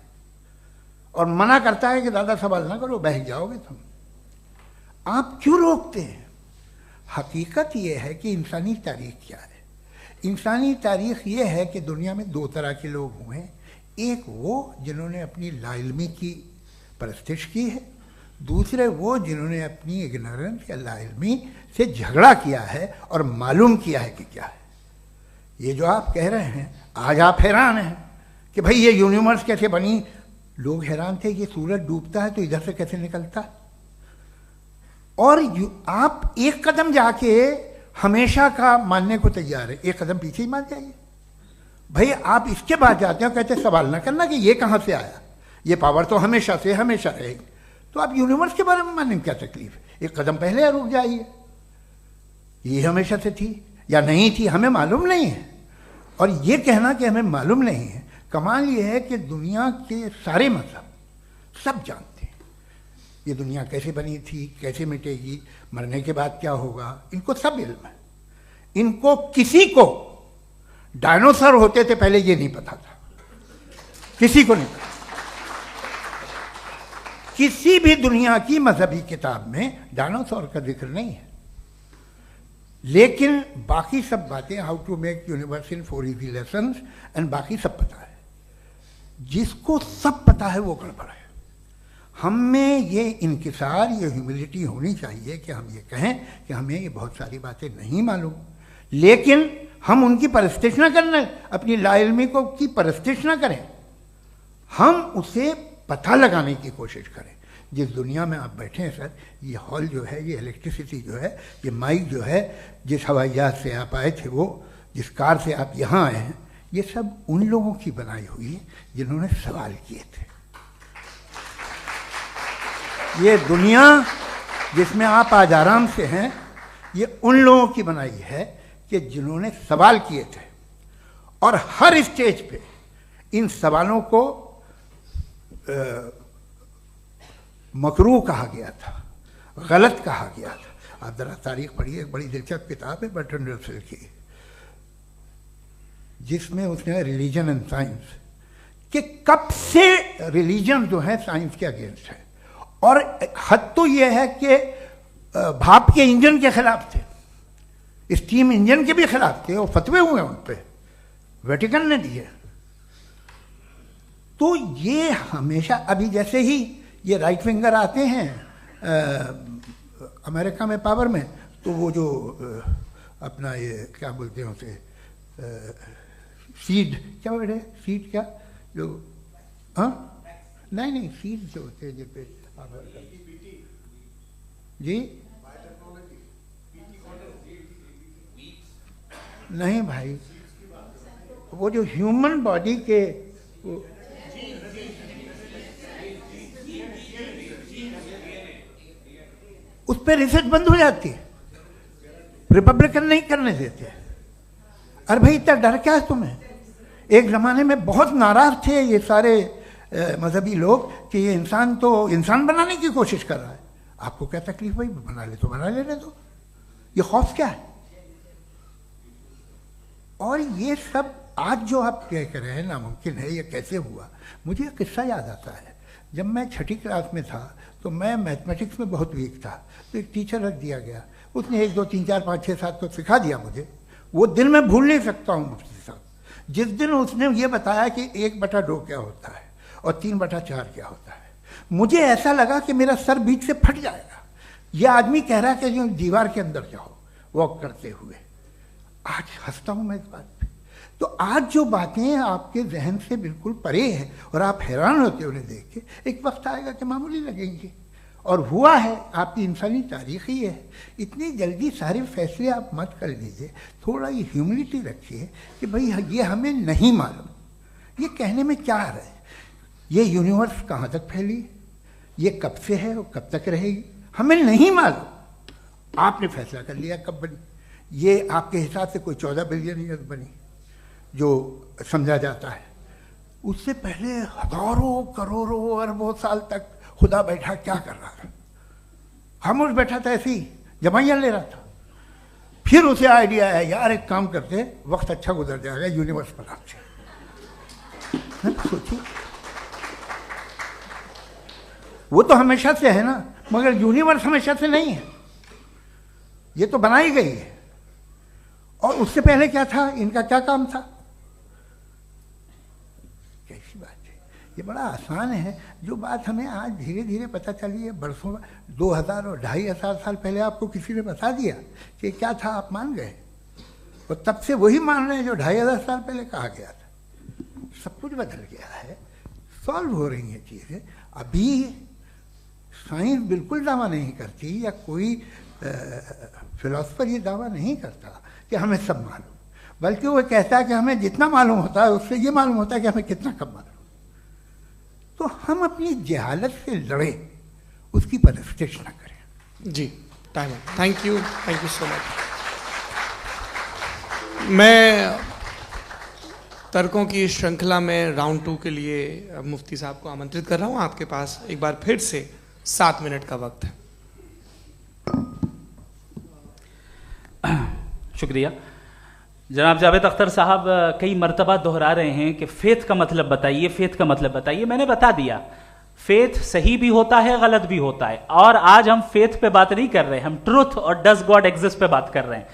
और मना करता है कि ज़्यादा सवाल ना करो, बह जाओगे तुम। आप क्यों रोकते हैं? हकीकत यह है कि इंसानी तारीख क्या है। इंसानी तारीख ये है कि दुनिया में 2 तरह के लोग हुए हैं। एक वो जिन्होंने अपनी लाइल्मी की परस्तिश की है, दूसरे वो जिन्होंने अपनी इग्नोरेंस या लाइल्मी से झगड़ा किया है और मालूम किया है कि क्या है। ये जो आप कह रहे हैं, आज आप हैरान हैं कि भाई ये यूनिवर्स कैसे बनी। लोग हैरान थे कि सूरज डूबता है तो इधर से कैसे निकलता है। और आप एक कदम जाके हमेशा का मानने को तैयार है, एक कदम पीछे ही मान जाइए। भाई आप इसके बाद जाते हो, कहते सवाल ना करना कि ये कहाँ से आया, ये पावर तो हमेशा से हमेशा रहेगी। तो आप यूनिवर्स के बारे में मानने में क्या तकलीफ है? एक कदम पहले रुक जाइए। ये हमेशा से थी या नहीं थी, हमें मालूम नहीं है। और ये कहना कि हमें मालूम नहीं है, कमाल ये है कि दुनिया के सारे मजहब सब जानते हैं ये दुनिया कैसे बनी थी, कैसे मिटेगी, मरने के बाद क्या होगा, इनको सब इल्म है। इनको किसी को डायनासोर होते थे पहले ये नहीं पता था, किसी को नहीं पता। किसी भी दुनिया की मजहबी किताब में डायनासोर का जिक्र नहीं है। लेकिन बाकी सब बातें, how to make universe in 4 easy lessons and बाकी सब पता है। जिसको सब पता है वो गड़बड़ है। हम में ये इंकिसार, ये ह्यूमिलिटी होनी चाहिए कि हम ये कहें कि हमें ये बहुत सारी बातें नहीं मालूम, लेकिन हम उनकी परस्तिश न करना, अपनी लाइल्मी को की परस्तिश न करें, हम उसे पता लगाने की कोशिश करें। जिस दुनिया में आप बैठे हैं सर, ये हॉल जो है, ये इलेक्ट्रिसिटी जो है, ये माइक जो है, जिस हवाई जहाज से आप आए थे, वो जिस कार से आप यहाँ आए हैं, ये सब उन लोगों की बनाई हुई है जिन्होंने सवाल किए थे। ये दुनिया जिसमें आप आज आराम से हैं, ये उन लोगों की बनाई है कि जिन्होंने सवाल किए थे। और हर स्टेज पे इन सवालों को मकरूह कहा गया था, गलत कहा गया था। आप जरा तारीख पढ़िए, एक बड़ी दिलचस्प किताब है बर्ट्रैंड रसेल की, जिसमें उसने रिलीजन एंड साइंस कि कब से रिलीजन जो है साइंस के अगेंस्ट है। और हद तो यह है कि भाप के इंजन के खिलाफ थे, स्टीम इंजन के भी खिलाफ थे, और फतवे हुए उन पर, वेटिकन ने दिए। तो ये हमेशा, अभी जैसे ही ये राइट फिंगर आते हैं अमेरिका में पावर में, तो वो जो अपना ये क्या बोलते हैं उसे, सीड क्या बोलते हैं, सीड क्या जो, हाँ नहीं सीड जो होते हैं जिस पे जी नहीं भाई, वो जो ह्यूमन बॉडी के उस पर रिसर्च बंद हो जाती है, रिपब्लिकन नहीं करने देते। अरे भाई इतना डर क्या है तुम्हें? एक ज़माने में बहुत नाराज थे ये सारे मजहबी लोग कि ये इंसान तो इंसान बनाने की कोशिश कर रहा है। आपको क्या तकलीफ भाई, बना ले तो बना लेने दो, ये खौफ क्या है? और ये सब आज जो आप कह रहे हैं नामुमकिन है, ये कैसे हुआ? मुझे एक किस्सा याद आता है। जब मैं छठी क्लास में था तो मैं मैथमेटिक्स में बहुत वीक था, तो एक टीचर रख दिया गया, उसने 1 2 3 4 5 6 7 को सिखा दिया मुझे। वो दिन मैं भूल नहीं सकता हूँ मुफ्ती साहब, जिस दिन उसने ये बताया कि 1/2 क्या होता है और 3/4 क्या होता है, मुझे ऐसा लगा कि मेरा सर बीच से फट जाएगा। ये आदमी कह रहा है कि जो दीवार के अंदर जाओ वॉक करते हुए। आज हंसता हूँ मैं इस बात पे। तो आज जो बातें आपके जहन से बिल्कुल परे हैं और आप हैरान होते हो उन्हें देख के, एक वक्त आएगा कि मामूली लगेंगे। और हुआ है, आपकी इंसानी तारीख ही है। इतनी जल्दी सारे फैसले आप मत कर लीजिए, थोड़ा ये ह्यूमिलिटी रखिए कि भाई ये हमें नहीं मालूम। ये कहने में क्या आ रहा है? ये यूनिवर्स कहाँ तक फैली, ये कब से है और कब तक रहेगी, हमें नहीं मालूम। आपने फैसला कर लिया कब बनी। ये आपके हिसाब से कोई 14 बिलियन ईयर बनी जो समझा जाता है। उससे पहले हजारों करोड़ों अरबों साल तक खुदा बैठा क्या कर रहा था? खामोश बैठा था, ऐसी जमाइयाँ ले रहा था। फिर उसे आइडिया आया, यार एक काम करते, वक्त अच्छा गुजर जाएगा, यूनिवर्स पर आपसे सोचिए। वो तो हमेशा से है ना, मगर यूनिवर्स हमेशा से नहीं है, ये तो बनाई गई है। और उससे पहले क्या था, इनका क्या काम था? कैसी बात है, ये बड़ा आसान है। जो बात हमें आज धीरे धीरे पता चली है, बरसों 2000 और 2500 साल पहले आपको किसी ने बता दिया कि क्या था, आप मान गए, और तब से वही मान रहे हैं जो 2500 साल पहले कहा गया था। सब कुछ बदल गया है, सॉल्व हो रही हैं चीज़ें। अभी साइंस बिल्कुल दावा नहीं करती, या कोई फिलोसफर ये दावा नहीं करता कि हमें सब मालूम, बल्कि वो कहता है कि हमें जितना मालूम होता है उससे ये मालूम होता है कि हमें कितना कम मालूम। तो हम अपनी जहालत से लड़ें, उसकी परस्तिश न करें। जी, टाइम है। Thank you so much. मैं तर्कों की श्रृंखला में राउंड 2 के लिए मुफ्ती साहब को आमंत्रित कर रहा हूँ। आपके पास एक बार फिर से 7 मिनट का वक्त है। शुक्रिया। जनाब जावेद अख्तर साहब कई मर्तबा दोहरा रहे हैं कि फेथ का मतलब बताइए, फेथ का मतलब बताइए। मैंने बता दिया, फेथ सही भी होता है, गलत भी होता है। और आज हम फेथ पे बात नहीं कर रहे, हम ट्रुथ और डज गॉड एग्जिस्ट पे बात कर रहे हैं।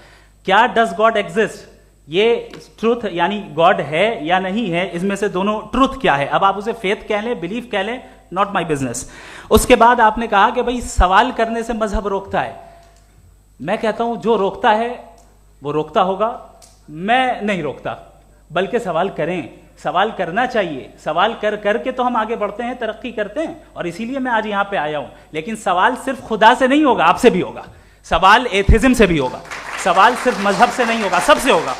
क्या डज गॉड एग्जिस्ट, ये ट्रुथ यानी गॉड है या नहीं है, इसमें से दोनों ट्रुथ क्या है। अब आप उसे फेथ कह लें, बिलीफ कह लें, नॉट माई बिजनेस। उसके बाद आपने कहा कि भाई सवाल करने से मजहब रोकता है। मैं कहता हूं जो रोकता है वो रोकता होगा, मैं नहीं रोकता, बल्कि सवाल करें, सवाल करना चाहिए। सवाल कर करके तो हम आगे बढ़ते हैं, तरक्की करते हैं, और इसीलिए मैं आज यहां पे आया हूं। लेकिन सवाल सिर्फ खुदा से नहीं होगा, आपसे भी होगा। सवाल एथिज्म से भी होगा, सवाल सिर्फ मजहब से नहीं होगा, सबसे होगा।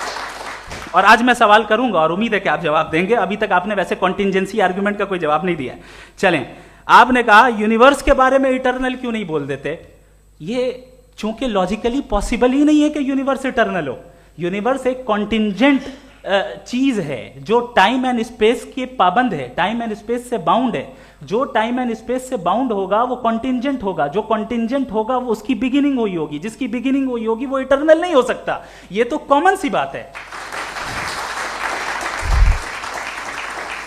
और आज मैं सवाल करूंगा और उम्मीद है कि आप जवाब देंगे। अभी तक आपने वैसे कॉन्टिंजेंसी आर्ग्यूमेंट का कोई जवाब नहीं दिया। चलें, आपने कहा यूनिवर्स के बारे में इटर्नल क्यों नहीं बोल देते। ये चूंकि लॉजिकली पॉसिबल ही नहीं है कि यूनिवर्स इटर्नल हो। यूनिवर्स एक कॉन्टिंजेंट चीज है जो टाइम एंड स्पेस के पाबंद है, टाइम एंड स्पेस से बाउंड है। जो टाइम एंड स्पेस से बाउंड होगा वो कॉन्टिंजेंट होगा, जो कॉन्टिंजेंट होगा वो उसकी बिगिनिंग हुई होगी, जिसकी बिगिनिंग हुई होगी वो इटर्नल नहीं हो सकता। ये तो कॉमन सी बात है।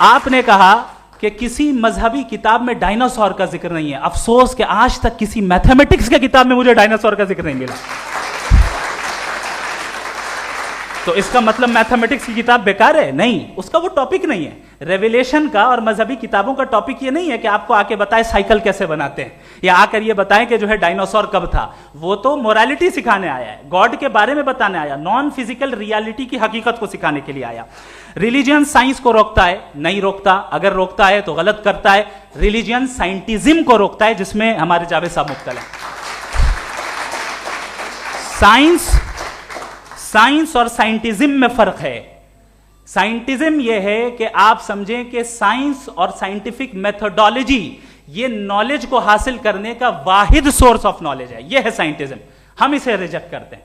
आपने कहा कि किसी मजहबी किताब में डायनासोर का जिक्र नहीं है। अफसोस कि आज तक किसी मैथमेटिक्स के किताब में मुझे डायनासोर का जिक्र नहीं मिला। तो इसका मतलब मैथमेटिक्स की किताब बेकार है? नहीं, उसका वो टॉपिक नहीं है। रेवलेशन का और मजहबी किताबों का टॉपिक ये नहीं है कि आपको आके बताए साइकिल कैसे बनाते हैं, या आकर ये बताएं कि जो है डायनासोर कब था। वो तो मोरालिटी सिखाने आया है, गॉड के बारे में बताने आया, नॉन फिजिकल रियलिटी की हकीकत को सिखाने के लिए आया। रिलीजियन साइंस को रोकता है? नहीं रोकता। अगर रोकता है तो गलत करता है। रिलीजियन साइंटिज्म को रोकता है, जिसमें हमारे जावेद साहब मुब्तला है। साइंस और साइंटिज्म में फर्क है। साइंटिज्म यह है कि आप समझें कि साइंस और साइंटिफिक मेथोडोलॉजी ये नॉलेज को हासिल करने का वाहिद सोर्स ऑफ नॉलेज है। यह है साइंटिज्म। हम इसे रिजेक्ट करते हैं।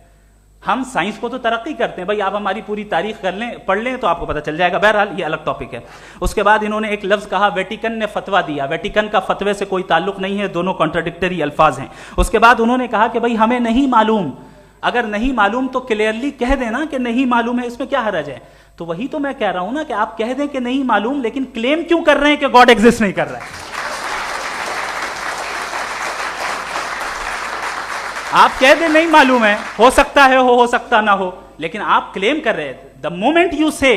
हम साइंस को तो तरक्की करते हैं, भाई आप हमारी पूरी तारीख कर लें, पढ़ लें तो आपको पता चल जाएगा। बहरहाल ये अलग टॉपिक है। उसके बाद इन्होंने एक लफ्ज कहा, वेटिकन ने फतवा दिया। वेटिकन का फतवे से कोई ताल्लुक नहीं है, दोनों कॉन्ट्राडिक्टरी अल्फाज हैं। उसके बाद उन्होंने कहा कि भाई हमें नहीं मालूम। अगर नहीं मालूम तो क्लियरली कह देना कि नहीं मालूम है, इसमें क्या हर्ज है? तो वही तो मैं कह रहा हूं ना कि आप कह दें कि नहीं मालूम, लेकिन क्लेम क्यों कर रहे हैं कि गॉड एग्जिस्ट नहीं कर रहा है? आप कह दें नहीं मालूम है, हो सकता है हो सकता ना हो, लेकिन आप क्लेम कर रहे हैं। The moment you say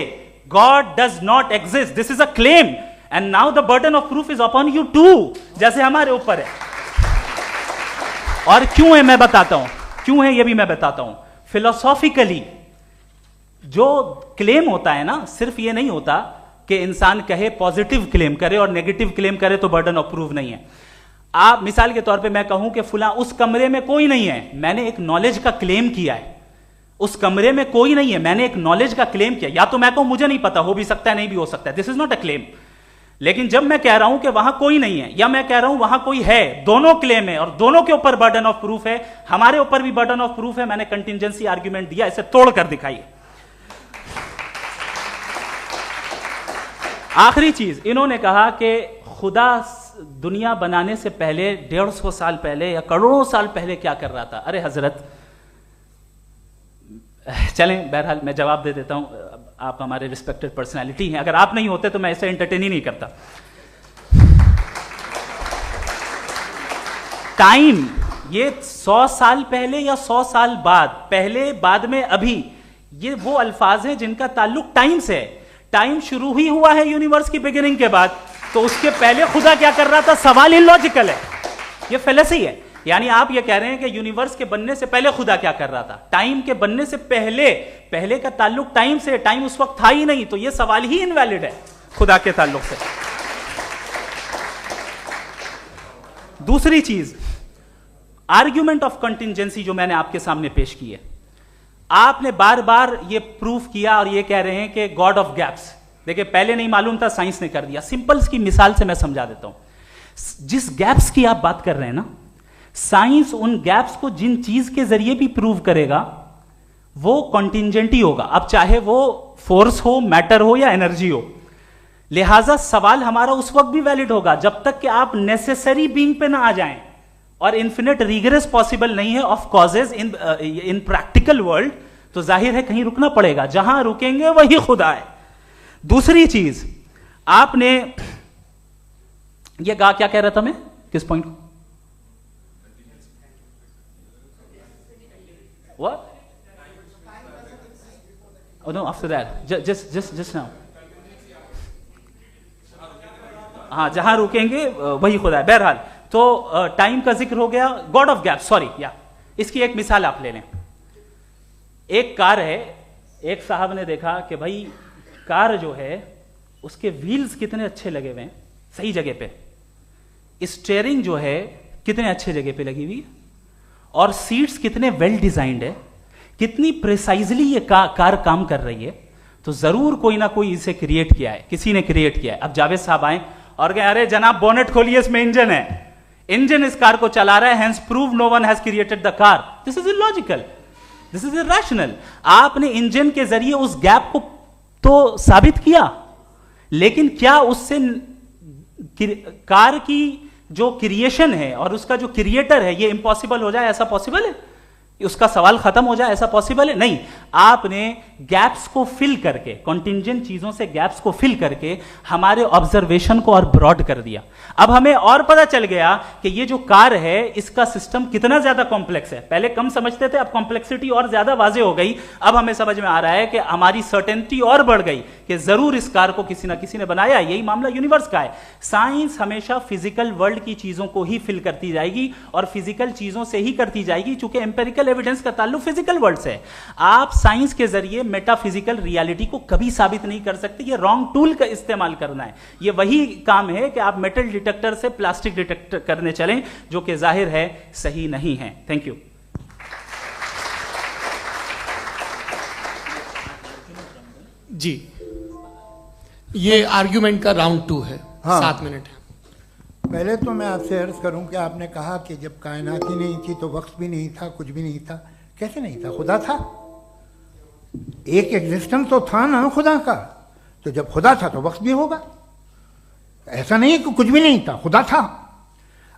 God does not exist, this is a claim, and now the burden of proof is upon you too, जैसे हमारे ऊपर है। और क्यों है मैं बताता हूं, क्यों है ये भी मैं बताता हूं। फिलोसॉफिकली जो क्लेम होता है ना, सिर्फ ये नहीं होता कि इंसान कहे पॉजिटिव क्लेम करे और नेगेटिव क्लेम करे तो बर्डन ऑफ प्रूफ नहीं है। आप मिसाल के तौर पे मैं कहूं कि फुला उस कमरे में कोई नहीं है, मैंने एक नॉलेज का क्लेम किया है। उस कमरे में कोई नहीं है, मैंने एक नॉलेज का क्लेम किया। या तो मैं कहूं मुझे नहीं पता, हो भी सकता है नहीं भी हो सकता है, this is not a claim. लेकिन जब मैं कह रहा हूं कि वहां कोई नहीं है, या मैं कह रहा हूं वहां कोई है, दोनों क्लेम है और दोनों के ऊपर बर्डन ऑफ प्रूफ है। हमारे ऊपर भी बर्डन ऑफ प्रूफ है, मैंने कंटिजेंसी आर्ग्यूमेंट दिया, इसे तोड़कर दिखाइए। आखिरी चीज, इन्होंने कहा कि खुदा दुनिया बनाने से पहले 150 साल पहले या करोड़ों साल पहले क्या कर रहा था। अरे हजरत, चलें बहरहाल मैं जवाब दे देता हूं। आप हमारे रिस्पेक्टेड पर्सनालिटी हैं, अगर आप नहीं होते तो मैं ऐसे एंटरटेन ही नहीं करता। टाइम, ये 100 साल पहले या 100 साल बाद, पहले बाद में अभी, ये वो अल्फाज हैं जिनका ताल्लुक टाइम से है। टाइम शुरू ही हुआ है यूनिवर्स की बिगिनिंग के बाद, तो उसके पहले खुदा क्या कर रहा था? सवाल इलॉजिकल है, ये फेलेसी है। यानी आप ये कह रहे हैं कि यूनिवर्स के बनने से पहले खुदा क्या कर रहा था? टाइम के बनने से पहले, पहले का ताल्लुक टाइम से, टाइम उस वक्त था ही नहीं, तो ये सवाल ही इनवैलिड है खुदा के ताल्लुक से। दूसरी चीज, आर्ग्यूमेंट ऑफ कंटिजेंसी जो मैंने आपके सामने पेश की है, आपने बार बार ये प्रूफ किया और ये कह रहे हैं कि गॉड ऑफ गैप्स। देखिए पहले नहीं मालूम था, साइंस ने कर दिया। सिंपल्स की मिसाल से मैं समझा देता हूं। जिस गैप्स की आप बात कर रहे हैं ना, साइंस उन गैप्स को जिन चीज के जरिए भी प्रूव करेगा वो कॉन्टिजेंट ही होगा, अब चाहे वो फोर्स हो, मैटर हो या एनर्जी हो। लिहाजा सवाल हमारा उस वक्त भी वैलिड होगा जब तक कि आप नेसेसरी बीइंग पे ना आ जाएं, और इन्फिनिट रिगरेस पॉसिबल नहीं है of causes in practical world, तो जाहिर है कहीं रुकना पड़ेगा, जहां रुकेंगे वही खुदा है। दूसरी चीज, आपने ये कहा, क्या कह रहा था मैं, किस पॉइंट को? What? Oh no, after that, just now. हाँ, जहां रुकेंगे वही खुदा है। बहरहाल, तो टाइम का जिक्र हो गया, गॉड ऑफ गैप, सॉरी, या इसकी एक मिसाल आप ले लें। एक कार है, एक साहब ने देखा कि भाई कार जो है उसके व्हील्स कितने अच्छे लगे हुए हैं, सही जगह पे। स्टीयरिंग जो है कितने अच्छे जगह पे लगी हुई है, और सीट्स कितने वेल डिजाइंड है, कितनी प्रिसाइजली ये कार काम कर रही है। तो जरूर कोई ना कोई इसे क्रिएट किया है, किसी ने क्रिएट किया है। अब जावेद साहब आए और कहे, अरे जनाब बोनेट खोलिए, इसमें इंजन है, इंजन इस कार को चला रहा है, hence prove no one has created the car. This is illogical, this is irrational. आपने इंजन के जरिए उस गैप को तो साबित किया, लेकिन क्या उससे कार की जो क्रिएशन है और उसका जो क्रिएटर है ये इम्पॉसिबल हो जाए? ऐसा पॉसिबल है? उसका सवाल खत्म हो जाए? ऐसा पॉसिबल है? नहीं। आपने गैप्स को फिल करके, कॉन्टिंजेंट चीजों से गैप्स को फिल करके हमारे ऑब्जर्वेशन को और ब्रॉड कर दिया। अब हमें और पता चल गया कि ये जो कार है इसका सिस्टम कितना ज्यादा कॉम्प्लेक्स है। पहले कम समझते थे, अब कॉम्प्लेक्सिटी और ज्यादा वाजे हो गई। अब हमें समझ में आ रहा है कि हमारी सर्टेनिटी और बढ़ गई कि जरूर इस कार को किसी ना किसी ने बनाया। यही मामला यूनिवर्स का है। साइंस हमेशा फिजिकल वर्ल्ड की चीजों को ही फिल करती जाएगी और फिजिकल चीजों से ही करती जाएगी, चूंकि एम्पेरिकल एविडेंस का ताल्लुक फिजिकल वर्ल्ड से है। आप साइंस के जरिए मेटाफिजिकल रियलिटी को कभी साबित नहीं कर सकते। ये रॉन्ग टूल का इस्तेमाल करना है। ये वही काम है कि आप मेटल डिटेक्टर से प्लास्टिक डिटेक्टर करने चलें, जो कि जाहिर है सही नहीं है। Thank you. जी, ये आर्ग्यूमेंट का राउंड 2 है। हाँ। 7 मिनट है। पहले तो मैं आपसे अर्ज करूं कि आपने कहा कि जब कायनात ही नहीं थी तो वक्त भी नहीं था, कुछ भी नहीं था। कैसे नहीं था? खुदा था। एक एग्जिस्टेंस तो था ना खुदा का। तो जब खुदा था तो वक्त भी होगा। ऐसा नहीं कि कुछ भी नहीं था, खुदा था।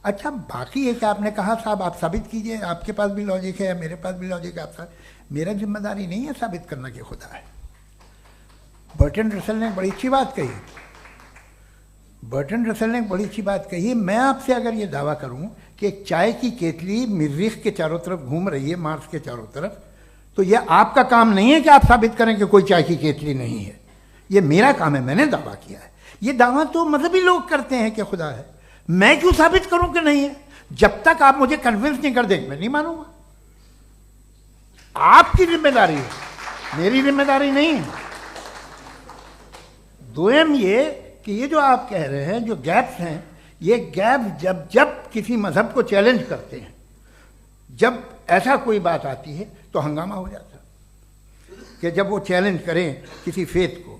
अच्छा, बाकी एक आपने कहा साहब आप साबित कीजिए, आपके पास भी लॉजिक है या मेरे पास भी लॉजिक है। आप मेरा जिम्मेदारी नहीं है साबित करना कि खुदा है। बर्टन रसल ने बड़ी अच्छी बात कही। बर्टन रसल ने बड़ी अच्छी बात कही। मैं आपसे अगर ये दावा करूं कि एक चाय की केतली मरीख के चारों तरफ घूम रही है, मार्स के चारों तरफ, तो ये आपका काम नहीं है कि आप साबित करें कि कोई चाय की केतली नहीं है। ये मेरा काम है, मैंने दावा किया है। ये दावा तो मजहबी लोग करते हैं कि खुदा है। मैं क्यों साबित करूं कि नहीं है? जब तक आप मुझे कन्विंस नहीं कर देंगे मैं नहीं मानूंगा। आपकी जिम्मेदारी है, मेरी जिम्मेदारी नहीं है। दोयम ये कि ये जो आप कह रहे हैं, जो गैप्स हैं, ये गैप जब जब किसी मजहब को चैलेंज करते हैं, जब ऐसा कोई बात आती है तो हंगामा हो जाता है कि जब वो चैलेंज करें किसी फेथ को।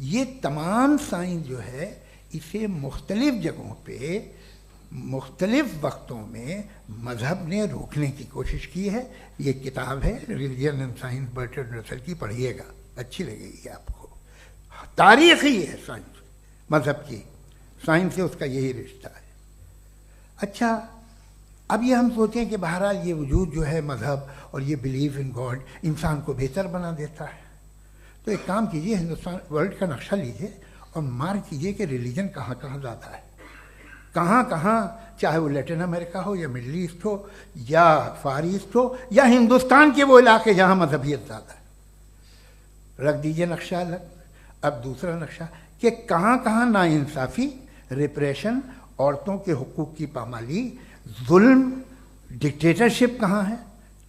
ये तमाम साइंस जो है इसे मुख्तलिफ जगहों पे मुख्तलिफ वक्तों में मजहब ने रोकने की कोशिश की है। ये किताब है religion and science, Burton Russell की, पढ़िएगा, अच्छी लगेगी आपको। तारीख ही है साइंस, मजहब की साइंस से उसका यही रिश्ता है। अच्छा, अब ये हम सोचें कि बहरहाल ये वजूद जो है मजहब और ये बिलीव इन गॉड इंसान को बेहतर बना देता है। तो एक काम कीजिए, हिंदुस्तान वर्ल्ड का नक्शा लीजिए और मार्क कीजिए कि रिलीजन कहाँ कहाँ ज़्यादा है, कहाँ कहाँ, चाहे वो लैटिन अमेरिका हो या मिडल ईस्ट हो या फार ईस्ट हो या हिंदुस्तान के वो इलाके जहाँ मजहबियत ज़्यादा है। रख दीजिए नक्शा अलग। अब दूसरा नक्शा कि कहाँ कहाँ नाइंसाफ़ी, रिप्रेशन, औरतों के हुकूक की पामाली, जुल्म, डिक्टेटरशिप कहाँ है।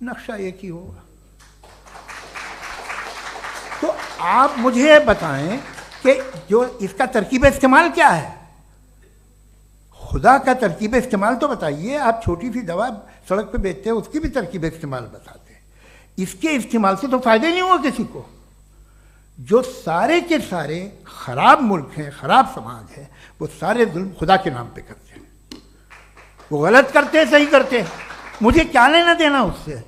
नक्शा एक ही होगा। तो आप मुझे बताएं कि जो इसका तरकीब इस्तेमाल क्या है। खुदा का तरकीब इस्तेमाल तो बताइए। आप छोटी सी दवा सड़क पे बेचते हैं, उसकी भी तरकीब इस्तेमाल बताते हैं। इसके इस्तेमाल से तो फायदा नहीं हुआ किसी को। जो सारे के सारे खराब मुल्क हैं, खराब समाज है, वो सारे जुल्म खुदा के नाम पे करते हैं। वो गलत करते हैं, सही करते हैं, मुझे क्या लेना देना उससे।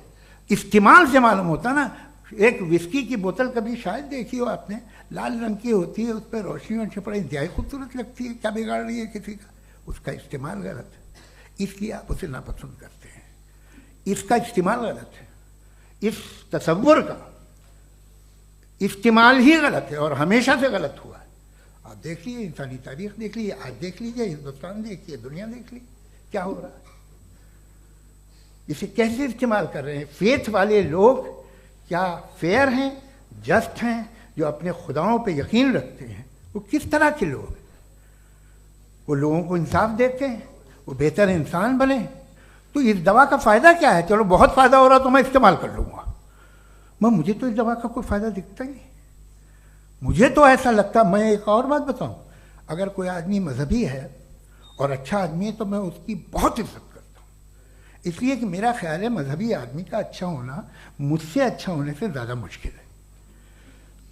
इस्तेमाल से मालूम होता ना। एक विस्की की बोतल कभी शायद देखी हो आपने, लाल रंग की होती है, उस पर रोशनी और छपड़ा इंतहाई खूबसूरत लगती है, क्या बिगाड़ रही है किसी का। उसका इस्तेमाल गलत है, इसलिए आप उसे नापसंद करते हैं। इसका इस्तेमाल गलत है, इस तसव्वुर का इस्तेमाल ही गलत है और हमेशा से गलत हुआ है। आप देख लीजिए, इंसानी तारीख देख लीजिए, आज देख लीजिए, हिंदुस्तान देखिए, दुनिया देख लीजिए, क्या हो रहा है। इसे कैसे इस्तेमाल कर रहे हैं। फेथ वाले लोग क्या फेयर हैं, जस्ट हैं, जो अपने खुदाओं पे यकीन रखते हैं, वो किस तरह के लोग हैं। वो लोगों को इंसाफ देते हैं, वो बेहतर इंसान बने। तो इस दवा का फ़ायदा क्या है। चलो बहुत फ़ायदा हो रहा तो मैं इस्तेमाल कर लूँगा, मैं मुझे तो इस दवा का कोई फ़ायदा दिखता ही नहीं। मुझे तो ऐसा लगता, मैं एक और बात बताऊं, अगर कोई आदमी मजहबी है और अच्छा आदमी है तो मैं उसकी बहुत इज्जत करता हूँ, इसलिए कि मेरा ख्याल है मजहबी आदमी का अच्छा होना मुझसे अच्छा होने से ज़्यादा मुश्किल है।